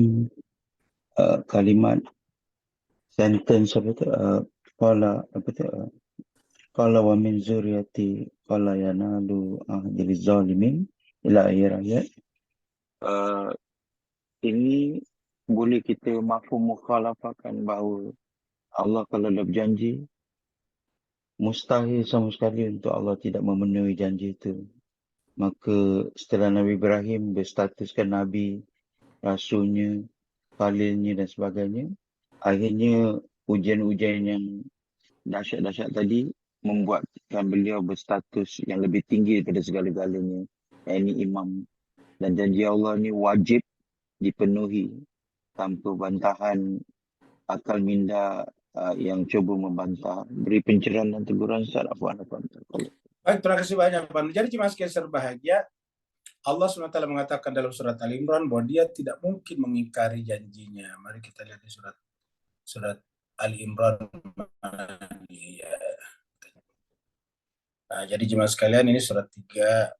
kalimat sentence apa tu, qala wa min zuriyati qala yanalu ahli zalimin ila akhir ayat. Ini boleh kita mafhum mukhalafahkan bahawa Allah kalau dah berjanji, mustahil sama sekali untuk Allah tidak memenuhi janji itu. Maka setelah Nabi Ibrahim berstatuskan Nabi, Rasulnya, Khalilnya dan sebagainya, akhirnya ujian-ujian yang dahsyat-dahsyat tadi membuatkan beliau berstatus yang lebih tinggi daripada segala-galanya, yakni imam. Dan janji Allah ni wajib dipenuhi tanpa bantahan akal minda yang cuba membantah. Beri pencerahan dan teguran Ustaz. Afwan. Baik, terima kasih banyak. Jadi jemaah sekalian berbahagia, Allah SWT mengatakan dalam surat Al-Imran bahwa dia tidak mungkin mengingkari janjinya. Mari kita lihat di surat Al-Imran. Nah, jadi jemaah sekalian ini surat 3.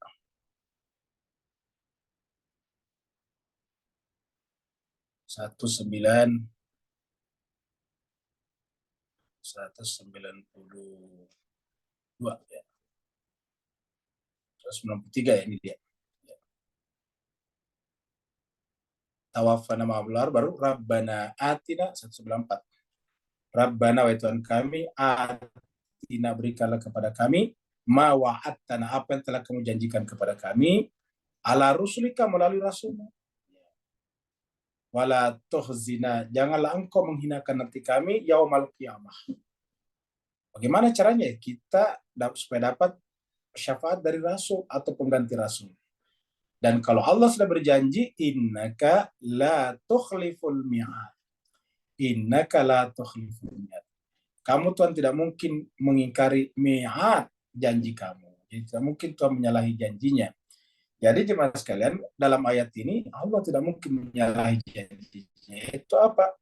Satu 192 ya. 193 ya, ini dia. Tawaffana ma'al baru Rabbana atina 194. Rabbana wa Tuhan kami atina berikanlah kepada kami ma wa'adtana apa yang telah kamu janjikan kepada kami ala rusulika melalui rasulmu. wala tuhzina, janganlah engkau menghinakan nanti kami yaumal qiyamah. Bagaimana caranya kita supaya dapat syafaat dari Rasul atau pengganti Rasul? Dan kalau Allah sudah berjanji, innaka la tukhliful mi'ad. Innaka la tukhliful mi'ad. Kamu Tuhan tidak mungkin mengingkari mi'ad, janji kamu. Jadi tidak mungkin Tuhan menyalahi janjinya. Jadi jemaah sekalian, dalam ayat ini Allah tidak mungkin menyalahi janjinya. Itu apa?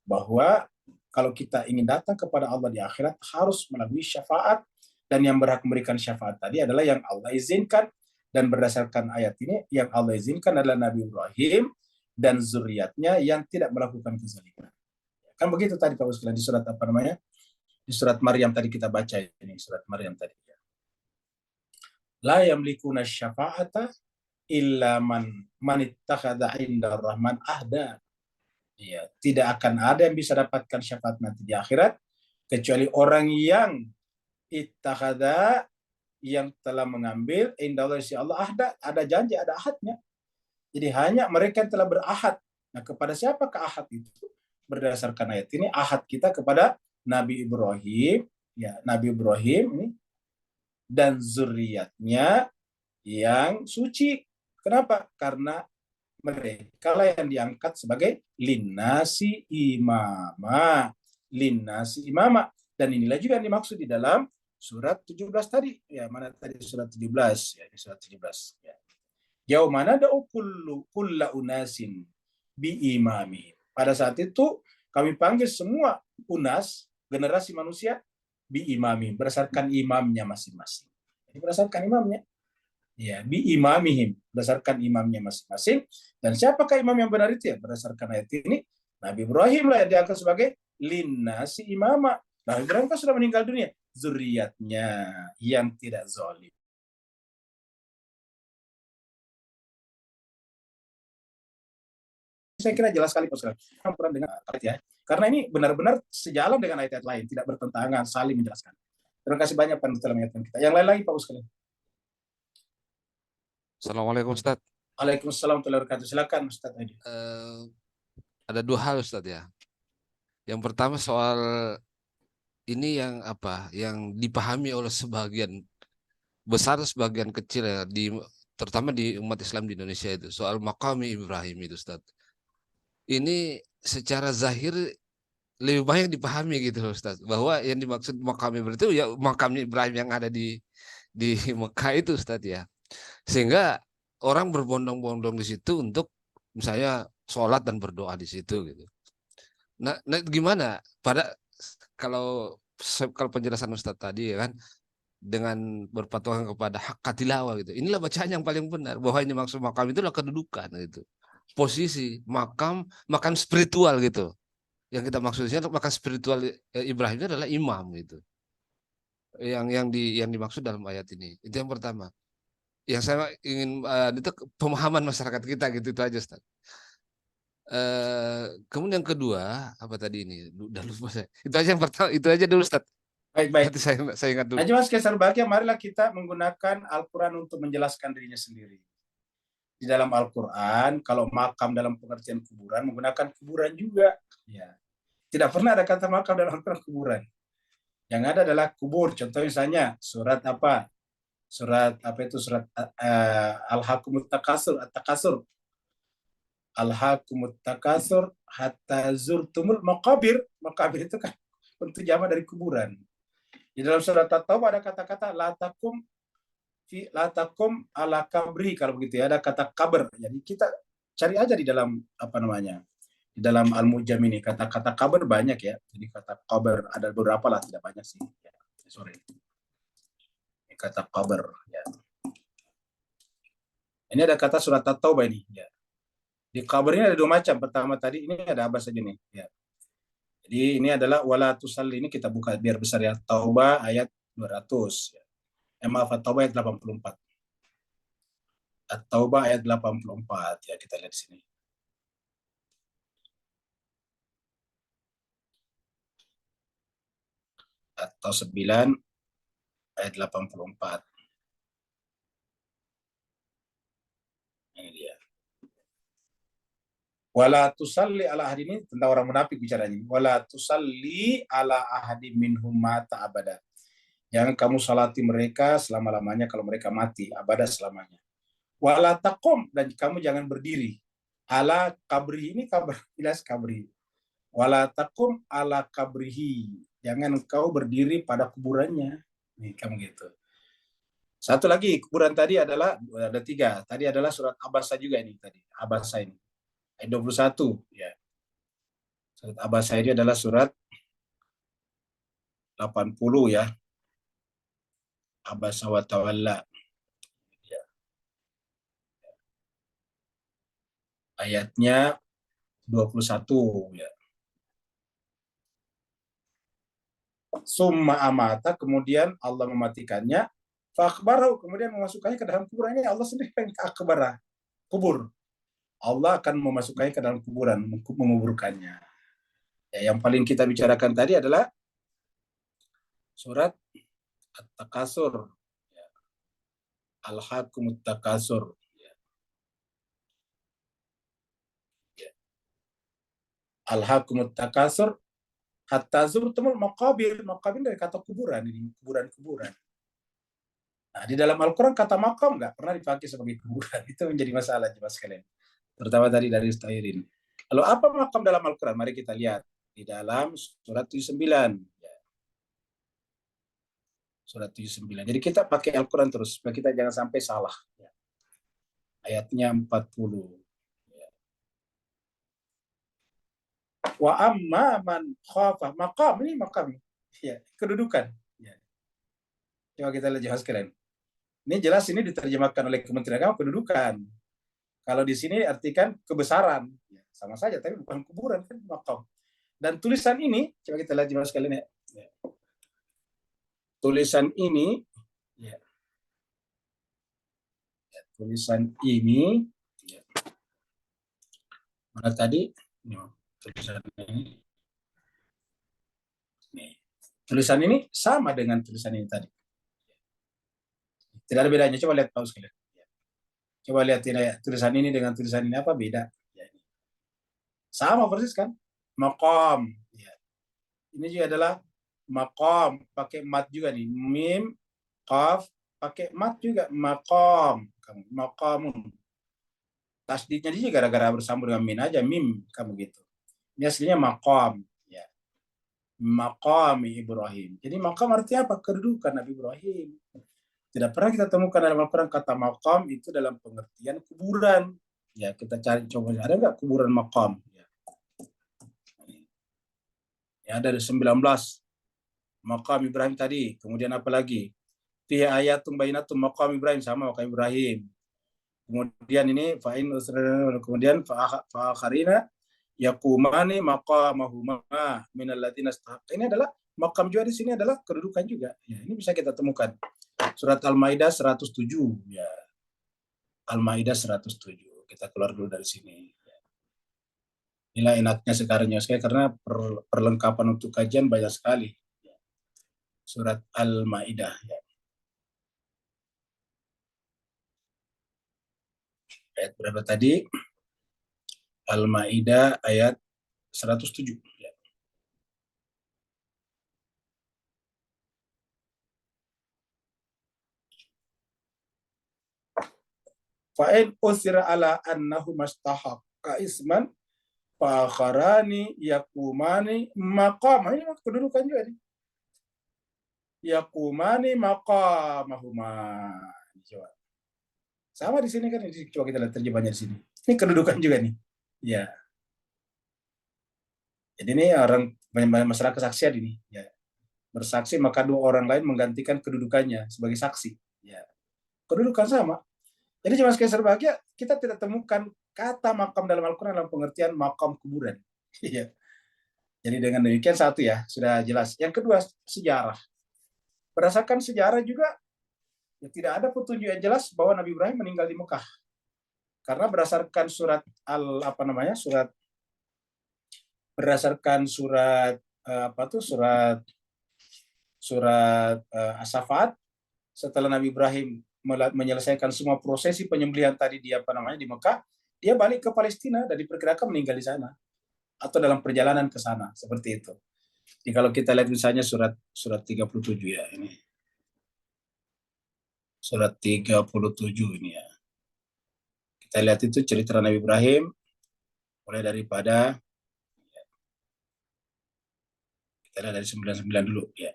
Bahwa kalau kita ingin datang kepada Allah di akhirat harus melalui syafaat, dan yang berhak memberikan syafaat tadi adalah yang Allah izinkan. Dan berdasarkan ayat ini yang Allah izinkan adalah Nabi Ibrahim dan zuriatnya yang tidak melakukan kezaliman. Kan begitu tadi Pak sekalian di surat apa namanya? Di surat Maryam tadi kita baca ini, surat Maryam tadi. La yamlikuna syafa'ata illa man ittakhadha 'inda rahman ahda. Ya, tidak akan ada yang bisa dapatkan syafaat nanti di akhirat kecuali orang yang ittakhadha, yang telah mengambil inda Allah si Allah ahda, ada janji, ada ahadnya. Jadi hanya mereka yang telah berahad. Nah, kepada siapakah ahad itu? Berdasarkan ayat ini ahad kita kepada Nabi Ibrahim, ya, Nabi Ibrahim ini dan zuriatnya yang suci. Kenapa? Karena mereka lah yang diangkat sebagai linnasi imama. Linnasi imama. Dan inilah juga yang dimaksud di dalam surat 17 tadi. Ya, mana tadi surat 17? Ya, di surat 17. Ya. Yaumana da'u kulla unasin bi imami. Pada saat itu kami panggil semua unas, generasi manusia, bi imami, berdasarkan imamnya masing-masing. Jadi berdasarkan imamnya. Ya, bi imamihim, berdasarkan imamnya masing-masing. Dan siapakah imam yang benar itu ya? Berdasarkan ayat ini, Nabi Ibrahim lah yang diangkat sebagai linnasi imama. Nabi Ibrahim kan sudah meninggal dunia. Zuriatnya yang tidak zalim. Saya kira jelas sekali Pak campuran dengan ayat ya. Karena ini benar-benar sejalan dengan ayat-ayat lain, tidak bertentangan, saling menjelaskan. Terima kasih banyak Pak telah mengingatkan kita. Yang lain lagi Pak sekalian. Assalamualaikum Ustaz. Waalaikumsalam warahmatullahi wabarakatuh. Silakan Ustaz Edi. Ada dua hal Ustaz ya. Yang pertama soal ini yang apa? Yang dipahami oleh sebagian besar, sebagian kecil ya, terutama di umat Islam di Indonesia itu soal maqami Ibrahim itu Ustaz. Ini secara zahir lebih banyak dipahami gitu Ustaz, bahwa yang dimaksud maqam Ibrahim itu ya makam Ibrahim yang ada di Mekah itu Ustaz ya. Sehingga orang berbondong-bondong di situ untuk misalnya sholat dan berdoa di situ gitu. Nah gimana kalau penjelasan Ustaz tadi ya kan, dengan berpatokan kepada hak tilawah gitu. Inilah bacaan yang paling benar, bahwa ini maksud makam itu adalah kedudukan gitu. Posisi makam spiritual gitu. Yang kita maksudnya makam spiritual Ibrahim itu adalah imam gitu. Yang dimaksud dalam ayat ini. Itu yang pertama. Yang saya ingin itu pemahaman masyarakat kita gitu, itu aja Ustaz. Kemudian yang kedua apa tadi ini? Udah lupa saya. Itu aja yang pertama, itu aja dulu Ustaz. Baik. Nanti saya ingat dulu. Nah, Jemaah sekalian berbahagia, marilah kita menggunakan Al-Quran untuk menjelaskan dirinya sendiri. Di dalam Al-Quran, kalau makam dalam pengertian kuburan, menggunakan kuburan juga. Ya. Tidak pernah ada kata makam dalam Al-Quran kuburan. Yang ada adalah kubur. Contoh misalnya surat apa? Surat apa itu? Surat Al-Hakumut Takasur, At-Takasur. Al-Hakumut Takasur hatta zurtumul maqabir. Maqabir itu kan bentuk jamak dari kuburan. Di dalam surat At-Taubah ada kata-kata la takum ala kabri, kalau begitu ya, ada kata kabar. Jadi kita cari aja di dalam apa namanya? Di dalam Al-Mujam ini kata-kata kabar banyak ya. Jadi kata kabar ada beberapa lah, tidak banyak sih. Ya, sorry. Kata kabar ya. Ini ada kata surat At-Taubah ini ya. Di kabar ini ada dua macam. Pertama tadi ini ada apa saja nih ya. Jadi ini adalah wala tusalli, ini kita buka biar besar ya. Taubah ayat 200 ya. Maaf, At-Taubah ayat 84. At-Taubah ayat 84 ya, kita lihat di sini. Atau 9 ayat 84. Ini dia. Wala tusalli ala ahadi, ini tentang orang munafik bicaranya. Wala tusalli ala ahadi minhum mata abada. Jangan kamu salati mereka selama-lamanya kalau mereka mati, abada selamanya. Wala taqum, dan kamu jangan berdiri. Ala kabri, ini kabar, jelas kabri. Wala taqum ala kabrihi. Jangan engkau berdiri pada kuburannya. Nih, kamu gitu. Satu lagi, kuburan tadi adalah, ada 3. Tadi adalah surat Abasa juga ini tadi. Abasa ini. Ayat 21. Ya. Surat Abasa ini adalah surat 80 ya. Abasa wa tawalla. Ya. Ayatnya 21 ya. Summa amata, kemudian Allah mematikannya. Fa'akbarahu, kemudian memasukkannya ke dalam kuburannya. Allah sendiri yang akbara, kubur. Allah akan memasukkannya ke dalam kuburan, menguburkannya. Ya, yang paling kita bicarakan tadi adalah surat At-Takasur. Ya. Al-Hakumut Takasur. Ya. Ya. Al-Hakumut Takasur. Hatta zurtumul maqabir. Maqabir dari kata kuburan, ini kuburan-kuburan. Nah, di dalam Al-Quran kata makam nggak pernah dipakai sebagai kuburan. Itu menjadi masalah jemaah sekalian. Terutama tadi dari Ustahirin. Lalu apa makam dalam Al-Quran? Mari kita lihat di dalam surat 79. Ya. Surat 79. Jadi kita pakai Al-Quran terus supaya kita jangan sampai salah. Ya. Ayatnya 40. Ya. Wa amma man khafa, maqam, ini makam. Ya, kedudukan. Ya. Coba kita lihat jemaah sekalian. Ini jelas ini diterjemahkan oleh Kementerian Agama kedudukan. Kalau di sini artikan kebesaran, ya, sama saja, tapi bukan kuburan, kan makam. Dan tulisan ini, coba kita lihat jemaah sekalian ya. Tulisan ini, ya. Ya, tulisan ini, ya. Mana tadi? Ya, tulisan ini. Nih. Tulisan ini sama dengan tulisan ini tadi. Tidak ada bedanya. Coba lihat paus sekalian. Coba lihat ya, tulisan ini dengan tulisan ini apa beda? Ya. Sama persis kan? Maqam. Ya. Ini juga adalah maqam, pakai mat juga nih. Mim, qaf, pakai mat juga. Maqam. Maqamun. Tasdidnya juga gara-gara bersambung dengan min aja. Mim, kamu gitu. Ini aslinya maqam. Ya. Maqam Ibrahim. Jadi maqam artinya apa? Kedudukan Nabi Ibrahim. Tidak pernah kita temukan dalam Al-Quran kata maqam itu dalam pengertian kuburan. Ya, kita cari coba ada nggak kuburan maqam? Ya, ada 19. Maqam Ibrahim tadi. Kemudian apa lagi? Fi ayatum bainatum maqam Ibrahim, sama maqam Ibrahim. Kemudian ini fa'in kemudian fa'akharina yaqumani maqamahuma minal ladzina istahaqqa. Ini adalah maqam juga di sini adalah kedudukan juga. Ya, ini bisa kita temukan. Surat Al-Maidah 107 ya. Al-Maidah 107. Kita keluar dulu dari sini. Inilah enaknya sekarang ya, karena perlengkapan untuk kajian banyak sekali. Surat Al-Maidah ya. Ayat berapa tadi? Al-Maidah ayat 107 ya. Fa'in usira ala annahu mastahaqqa isman fa'akharani yakumani maqam. Ini kedudukan juga nih. Yakumani maqamahuma. Coba. Sama di sini kan, coba kita lihat terjemahnya di sini. Ini kedudukan juga nih. Ya. Jadi ini orang masalah kesaksian ini. Ya. Bersaksi maka 2 orang lain menggantikan kedudukannya sebagai saksi. Ya. Kedudukan sama. Jadi jemaah sekalian berbahagia, kita tidak temukan kata makam dalam Al-Quran dalam pengertian makam kuburan. Jadi dengan demikian satu ya, sudah jelas. Yang kedua, sejarah. Berdasarkan sejarah juga, ya, tidak ada petunjuk yang jelas bahwa Nabi Ibrahim meninggal di Mekah. Karena berdasarkan surat As-Saffat, setelah Nabi Ibrahim menyelesaikan semua prosesi penyembelihan tadi di Mekah, dia balik ke Palestina dan diperkirakan meninggal di sana atau dalam perjalanan ke sana, seperti itu. Jadi kalau kita lihat misalnya surat 37 ya ini. Surat 37 ini ya. Kita lihat itu cerita Nabi Ibrahim mulai daripada kita lihat dari 99 dulu ya.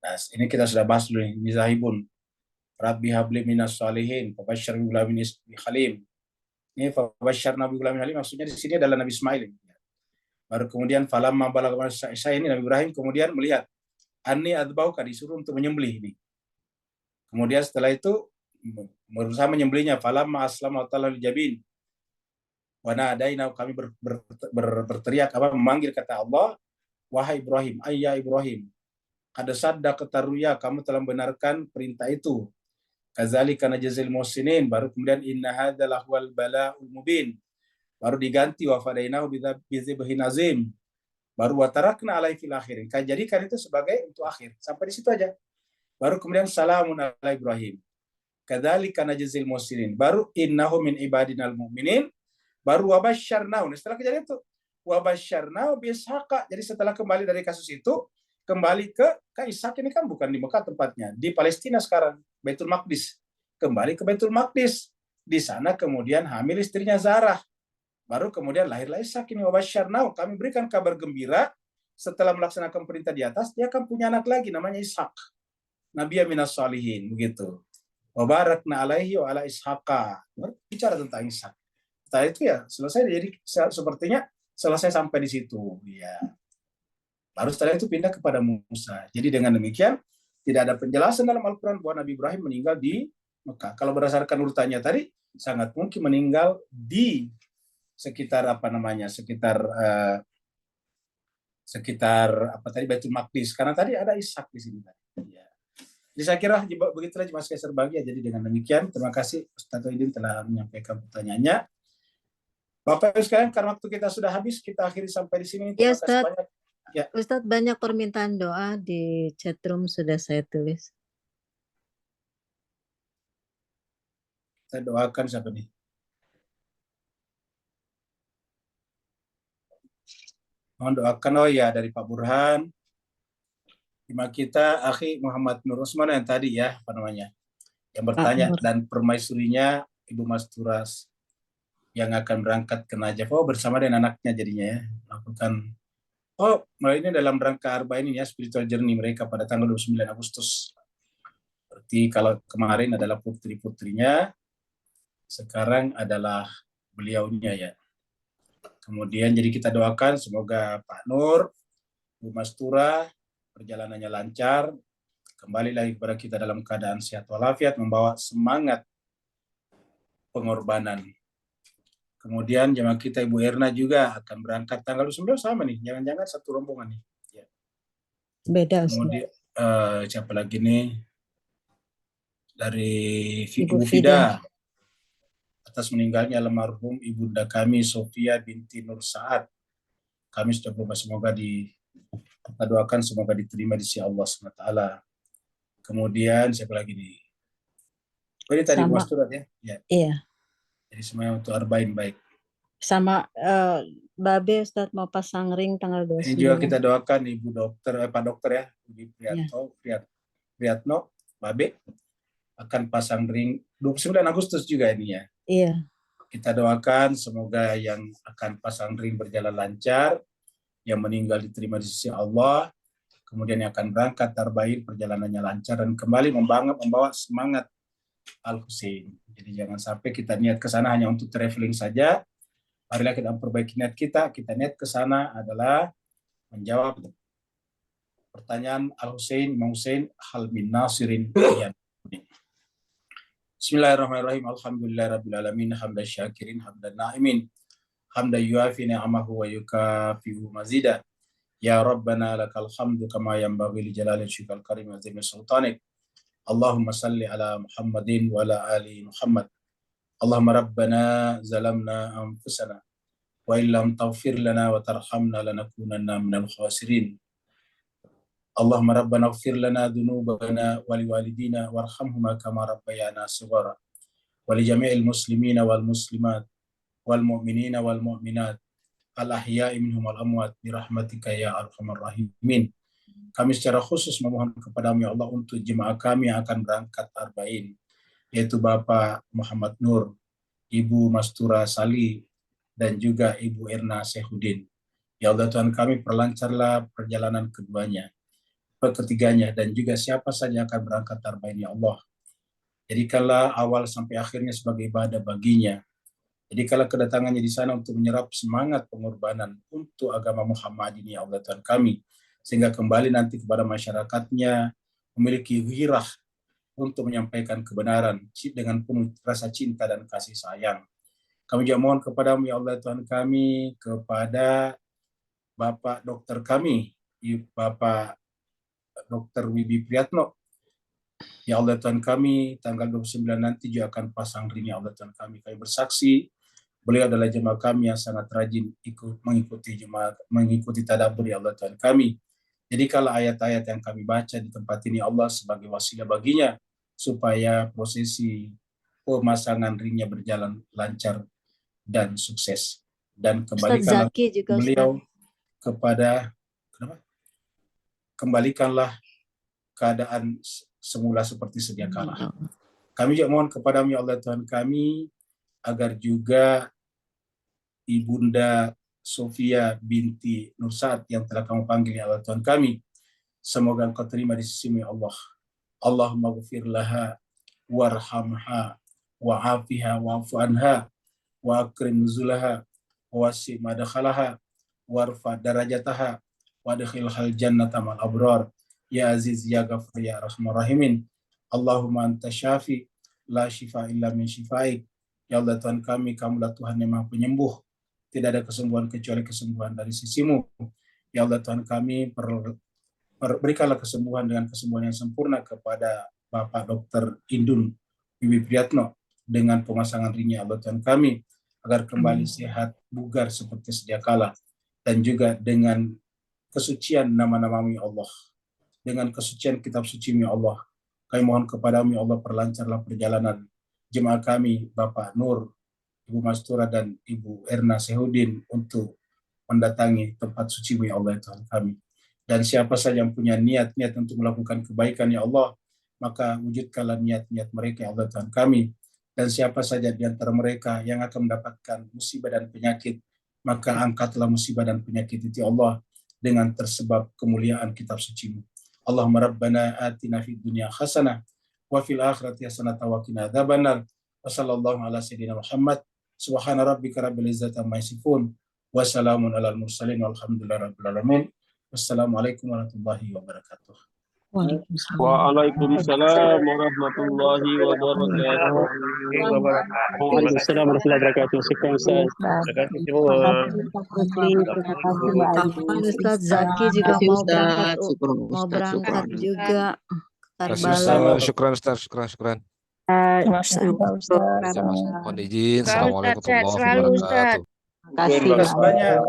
Nah, ini kita sudah bahas dulu nih, Mizahibun. Rabbi habli minas salihin, fabasyir bi ghulamin halim. Ini fabasyir Nabi Ghulamin halim maksudnya di sini adalah Nabi Ismail. Baru kemudian falamma balagha saya ini Nabi Ibrahim kemudian melihat anni adbauka, disuruh untuk menyembelih ini. Kemudian setelah itu berusaha menyembelihnya, falamma aslama ta'ala lijabin. Wa nadaina, kami berteriak memanggil kata Allah, wahai Ibrahim, ayya Ibrahim. Kada saddaqta ruya, kamu telah membenarkan perintah itu. Kadzalika najzil muhsinin, baru kemudian inna hadzal lahwal bala'ul mubin. Baru diganti wa fadainahu bidzibhin azim. Baru wa tarakna alaihi fil akhirin. Jadikan itu sebagai untuk akhir. Sampai di situ aja. Baru kemudian salamun ala Ibrahim. Kadzalika najzil muhsinin. Baru innahu min ibadinal mu'minin. Baru wa basyarnahu. Setelah kejadian itu wa basyarnahu bi Ishaq. Jadi setelah kembali dari kasus itu, kembali ke Ishak, ini kan bukan di Mekah tempatnya, di Palestina sekarang, Baitul Maqdis. Kembali ke Baitul Maqdis. Di sana kemudian hamil istrinya Zarah. Baru kemudian lahirlah Ishak ini, wabasyarnahu, kami berikan kabar gembira setelah melaksanakan perintah di atas, dia akan punya anak lagi namanya Ishak. Nabiyya minas shalihin, begitu. Wa barakna alaihi wa ala Ishaqa. Bicara tentang Ishak. Setelah itu ya selesai, jadi sepertinya selesai sampai di situ, ya. Baru setelah itu pindah kepada Musa. Jadi dengan demikian, tidak ada penjelasan dalam Al-Quran bahwa Nabi Ibrahim meninggal di Mekah. Kalau berdasarkan urutannya tadi, sangat mungkin meninggal di sekitar Baitul Maqdis. Karena tadi ada Ishak di sini. Ya. Jadi saya kira begitulah Mas Kaiser Bagia. Jadi dengan demikian, terima kasih Ustaz Wahidin telah menyampaikan pertanyaannya. Bapak Ibu sekalian, karena waktu kita sudah habis, kita akhiri sampai di sini. Ya, Terima kasih Ustaz. banyak. Ya. Ustadz, banyak permintaan doa di chatroom sudah saya tulis. Saya doakan siapa nih? Mohon doakan, oh ya, dari Pak Burhan. Terima kita, Akhi Muhammad Nur Usman yang tadi ya, yang bertanya, dan permaisurinya Ibu Masturas yang akan berangkat ke Najaf. Oh, bersama dengan anaknya jadinya ya, melakukan. Oh, ini dalam rangka Arba'in ini ya, spiritual journey mereka pada tanggal 29 Agustus. Berarti kalau kemarin adalah putri-putrinya, sekarang adalah beliaunya ya. Kemudian jadi kita doakan semoga Pak Nur, Bu Mastura, perjalanannya lancar, kembali lagi kepada kita dalam keadaan sehat walafiat, membawa semangat pengorbanan. Kemudian jemaah kita Ibu Erna juga akan berangkat tanggal 9 sama nih, jangan-jangan satu rombongan nih. Ya. Beda. Kemudian siapa lagi nih? Dari Ibu Fida. Atas meninggalnya almarhum ibunda kami Sofia binti Nur Saad. Kami sudah berdoa semoga kita doakan semoga diterima di sisi Allah SWT. Kemudian siapa lagi nih? Oh, ini tadi Mas Turat ya? Ya. Iya. Jadi semuanya untuk Arba'in baik. Sama Babe Ustadz mau pasang ring tanggal 29. Ini juga kita doakan Ibu Dokter, Pak Dokter ya, Ibu Priyatno, Babe akan pasang ring 29 Agustus juga ini ya. Iya. Kita doakan semoga yang akan pasang ring berjalan lancar, yang meninggal diterima di sisi Allah, kemudian yang akan berangkat Arba'in perjalanannya lancar dan kembali membawa semangat Al-Husain. Jadi jangan sampai kita niat ke sana hanya untuk traveling saja. Marilah kita memperbaiki niat kita. Kita niat ke sana adalah menjawab pertanyaan Al-Husain, Imam Husain, hal min nasirin. Bismillahirrahmanirrahim. Alhamdulillahirabbil alamin, hamdan syakirin, hamdan na'imin, hamdan yuafi ni'amahu wa yukafi'u mazida. Ya Rabbana lakal hamdu kama yanbaghi li jalali wajhikal karim wa azimi sultanik. Allahumma salli ala Muhammadin wa ala ali Muhammad. Allahumma rabbana zalamna anfusana wa illam taghfir lana wa tarhamna lanakunanna minal khasirin. Allahumma rabbana ighfir lana dhunubana wa liwalidina warhamhuma kama rabbayana shighara. wa li jami'il muslimina wal muslimat wal mu'minina wal mu'minat al-ahya'i minhum wal amwat bi rahmatika ya arhamar rahimin. Kami secara khusus memohon kepadamu ya Allah untuk jemaah kami yang akan berangkat arba'in, yaitu Bapak Muhammad Nur, Ibu Mastura Sali, dan juga Ibu Erna Sehudin. Ya Allah Tuhan kami, perlancarlah perjalanan ketiganya, dan juga siapa saja akan berangkat arba'in ya Allah. Jadikanlah awal sampai akhirnya sebagai ibadah baginya. Jadikanlah kedatangannya di sana untuk menyerap semangat pengorbanan untuk agama Muhammad ini ya Allah Tuhan kami, sehingga kembali nanti kepada masyarakatnya memiliki wirah untuk menyampaikan kebenaran dengan penuh rasa cinta dan kasih sayang. Kami juga mohon kepadamu ya Allah Tuhan kami, kepada Bapak Dokter kami, Bapak Dr. Wibi Priyatno, ya Allah Tuhan kami, tanggal 29 nanti juga akan pasang ring ya Allah Tuhan kami. Kami bersaksi, beliau adalah jemaah kami yang sangat rajin mengikuti tadabbur ya Allah Tuhan kami. Jadi kalau ayat-ayat yang kami baca di tempat ini Allah sebagai wasilah baginya, supaya prosesi pemasangan ringnya berjalan lancar dan sukses. Dan kembalikanlah Zaki juga, beliau kembalikanlah keadaan semula seperti sedia kala. Kami juga mohon kepadamu ya Allah Tuhan kami, agar juga Ibunda Sofia binti Nursat yang telah kamu panggil ya Allah Tuhan kami, semoga engkau terima di sisimu ya Allah. Allahumma ghfir laha warhamha wa'afiha wa'fu anha wa akrim nuzulaha wa wasi' madkhalaha warfa darajataha wa adkhilhal jannata mal abrar ya aziz ya ghafur ya arhamar rahimin. Allahumma anta syafi la shifa illa min shifaik. Ya Allah Tuhan kami, kamulah Tuhan yang Maha Penyembuh, tidak ada kesembuhan kecuali kesembuhan dari sisimu. Ya Allah Tuhan kami, berikanlah kesembuhan dengan kesembuhan yang sempurna kepada Bapak Dr. Indun Wibi Priyatno dengan pemasangan ringnya Allah Tuhan kami, agar kembali sehat bugar seperti sedia kala, dan juga dengan kesucian nama-Namamu ya Allah, dengan kesucian kitab suci-Mu ya Allah, kami mohon kepadamu ya Allah, perlancarlah perjalanan jemaah kami, Bapak Nur, Ibu Mastura, dan Ibu Erna Sehudin untuk mendatangi tempat suci-Mu ya Allah Tuhan kami. Dan siapa saja yang punya niat-niat untuk melakukan kebaikan ya Allah, maka wujudkanlah niat-niat mereka ya Allah Tuhan kami. Dan siapa saja di antara mereka yang akan mendapatkan musibah dan penyakit, maka angkatlah musibah dan penyakit itu ya Allah, dengan tersebab kemuliaan kitab suci-Mu. Allahumma rabbana atina fid dunya hasanah wa fil akhirati hasanatan wa qina adzabannar. Wa sallallahu ala sayyidina Muhammad. Subhana rabbika rabbil izzati amma yasifun wa salamun alal mursalin walhamdulillahi rabbil alamin. Wassalamualaikum warahmatullahi wabarakatuh. Waalaikumsalam warahmatullahi wabarakatuh. Waalaikumsalam warahmatullahi wabarakatuh. Syukran Ustaz. Ustaz Zaki juga mau berangkat juga ke Karbala. Syukran Ustaz, syukran. Mohon izin. Assalamualaikum warahmatullahi wabarakatuh. Terima kasih banyak.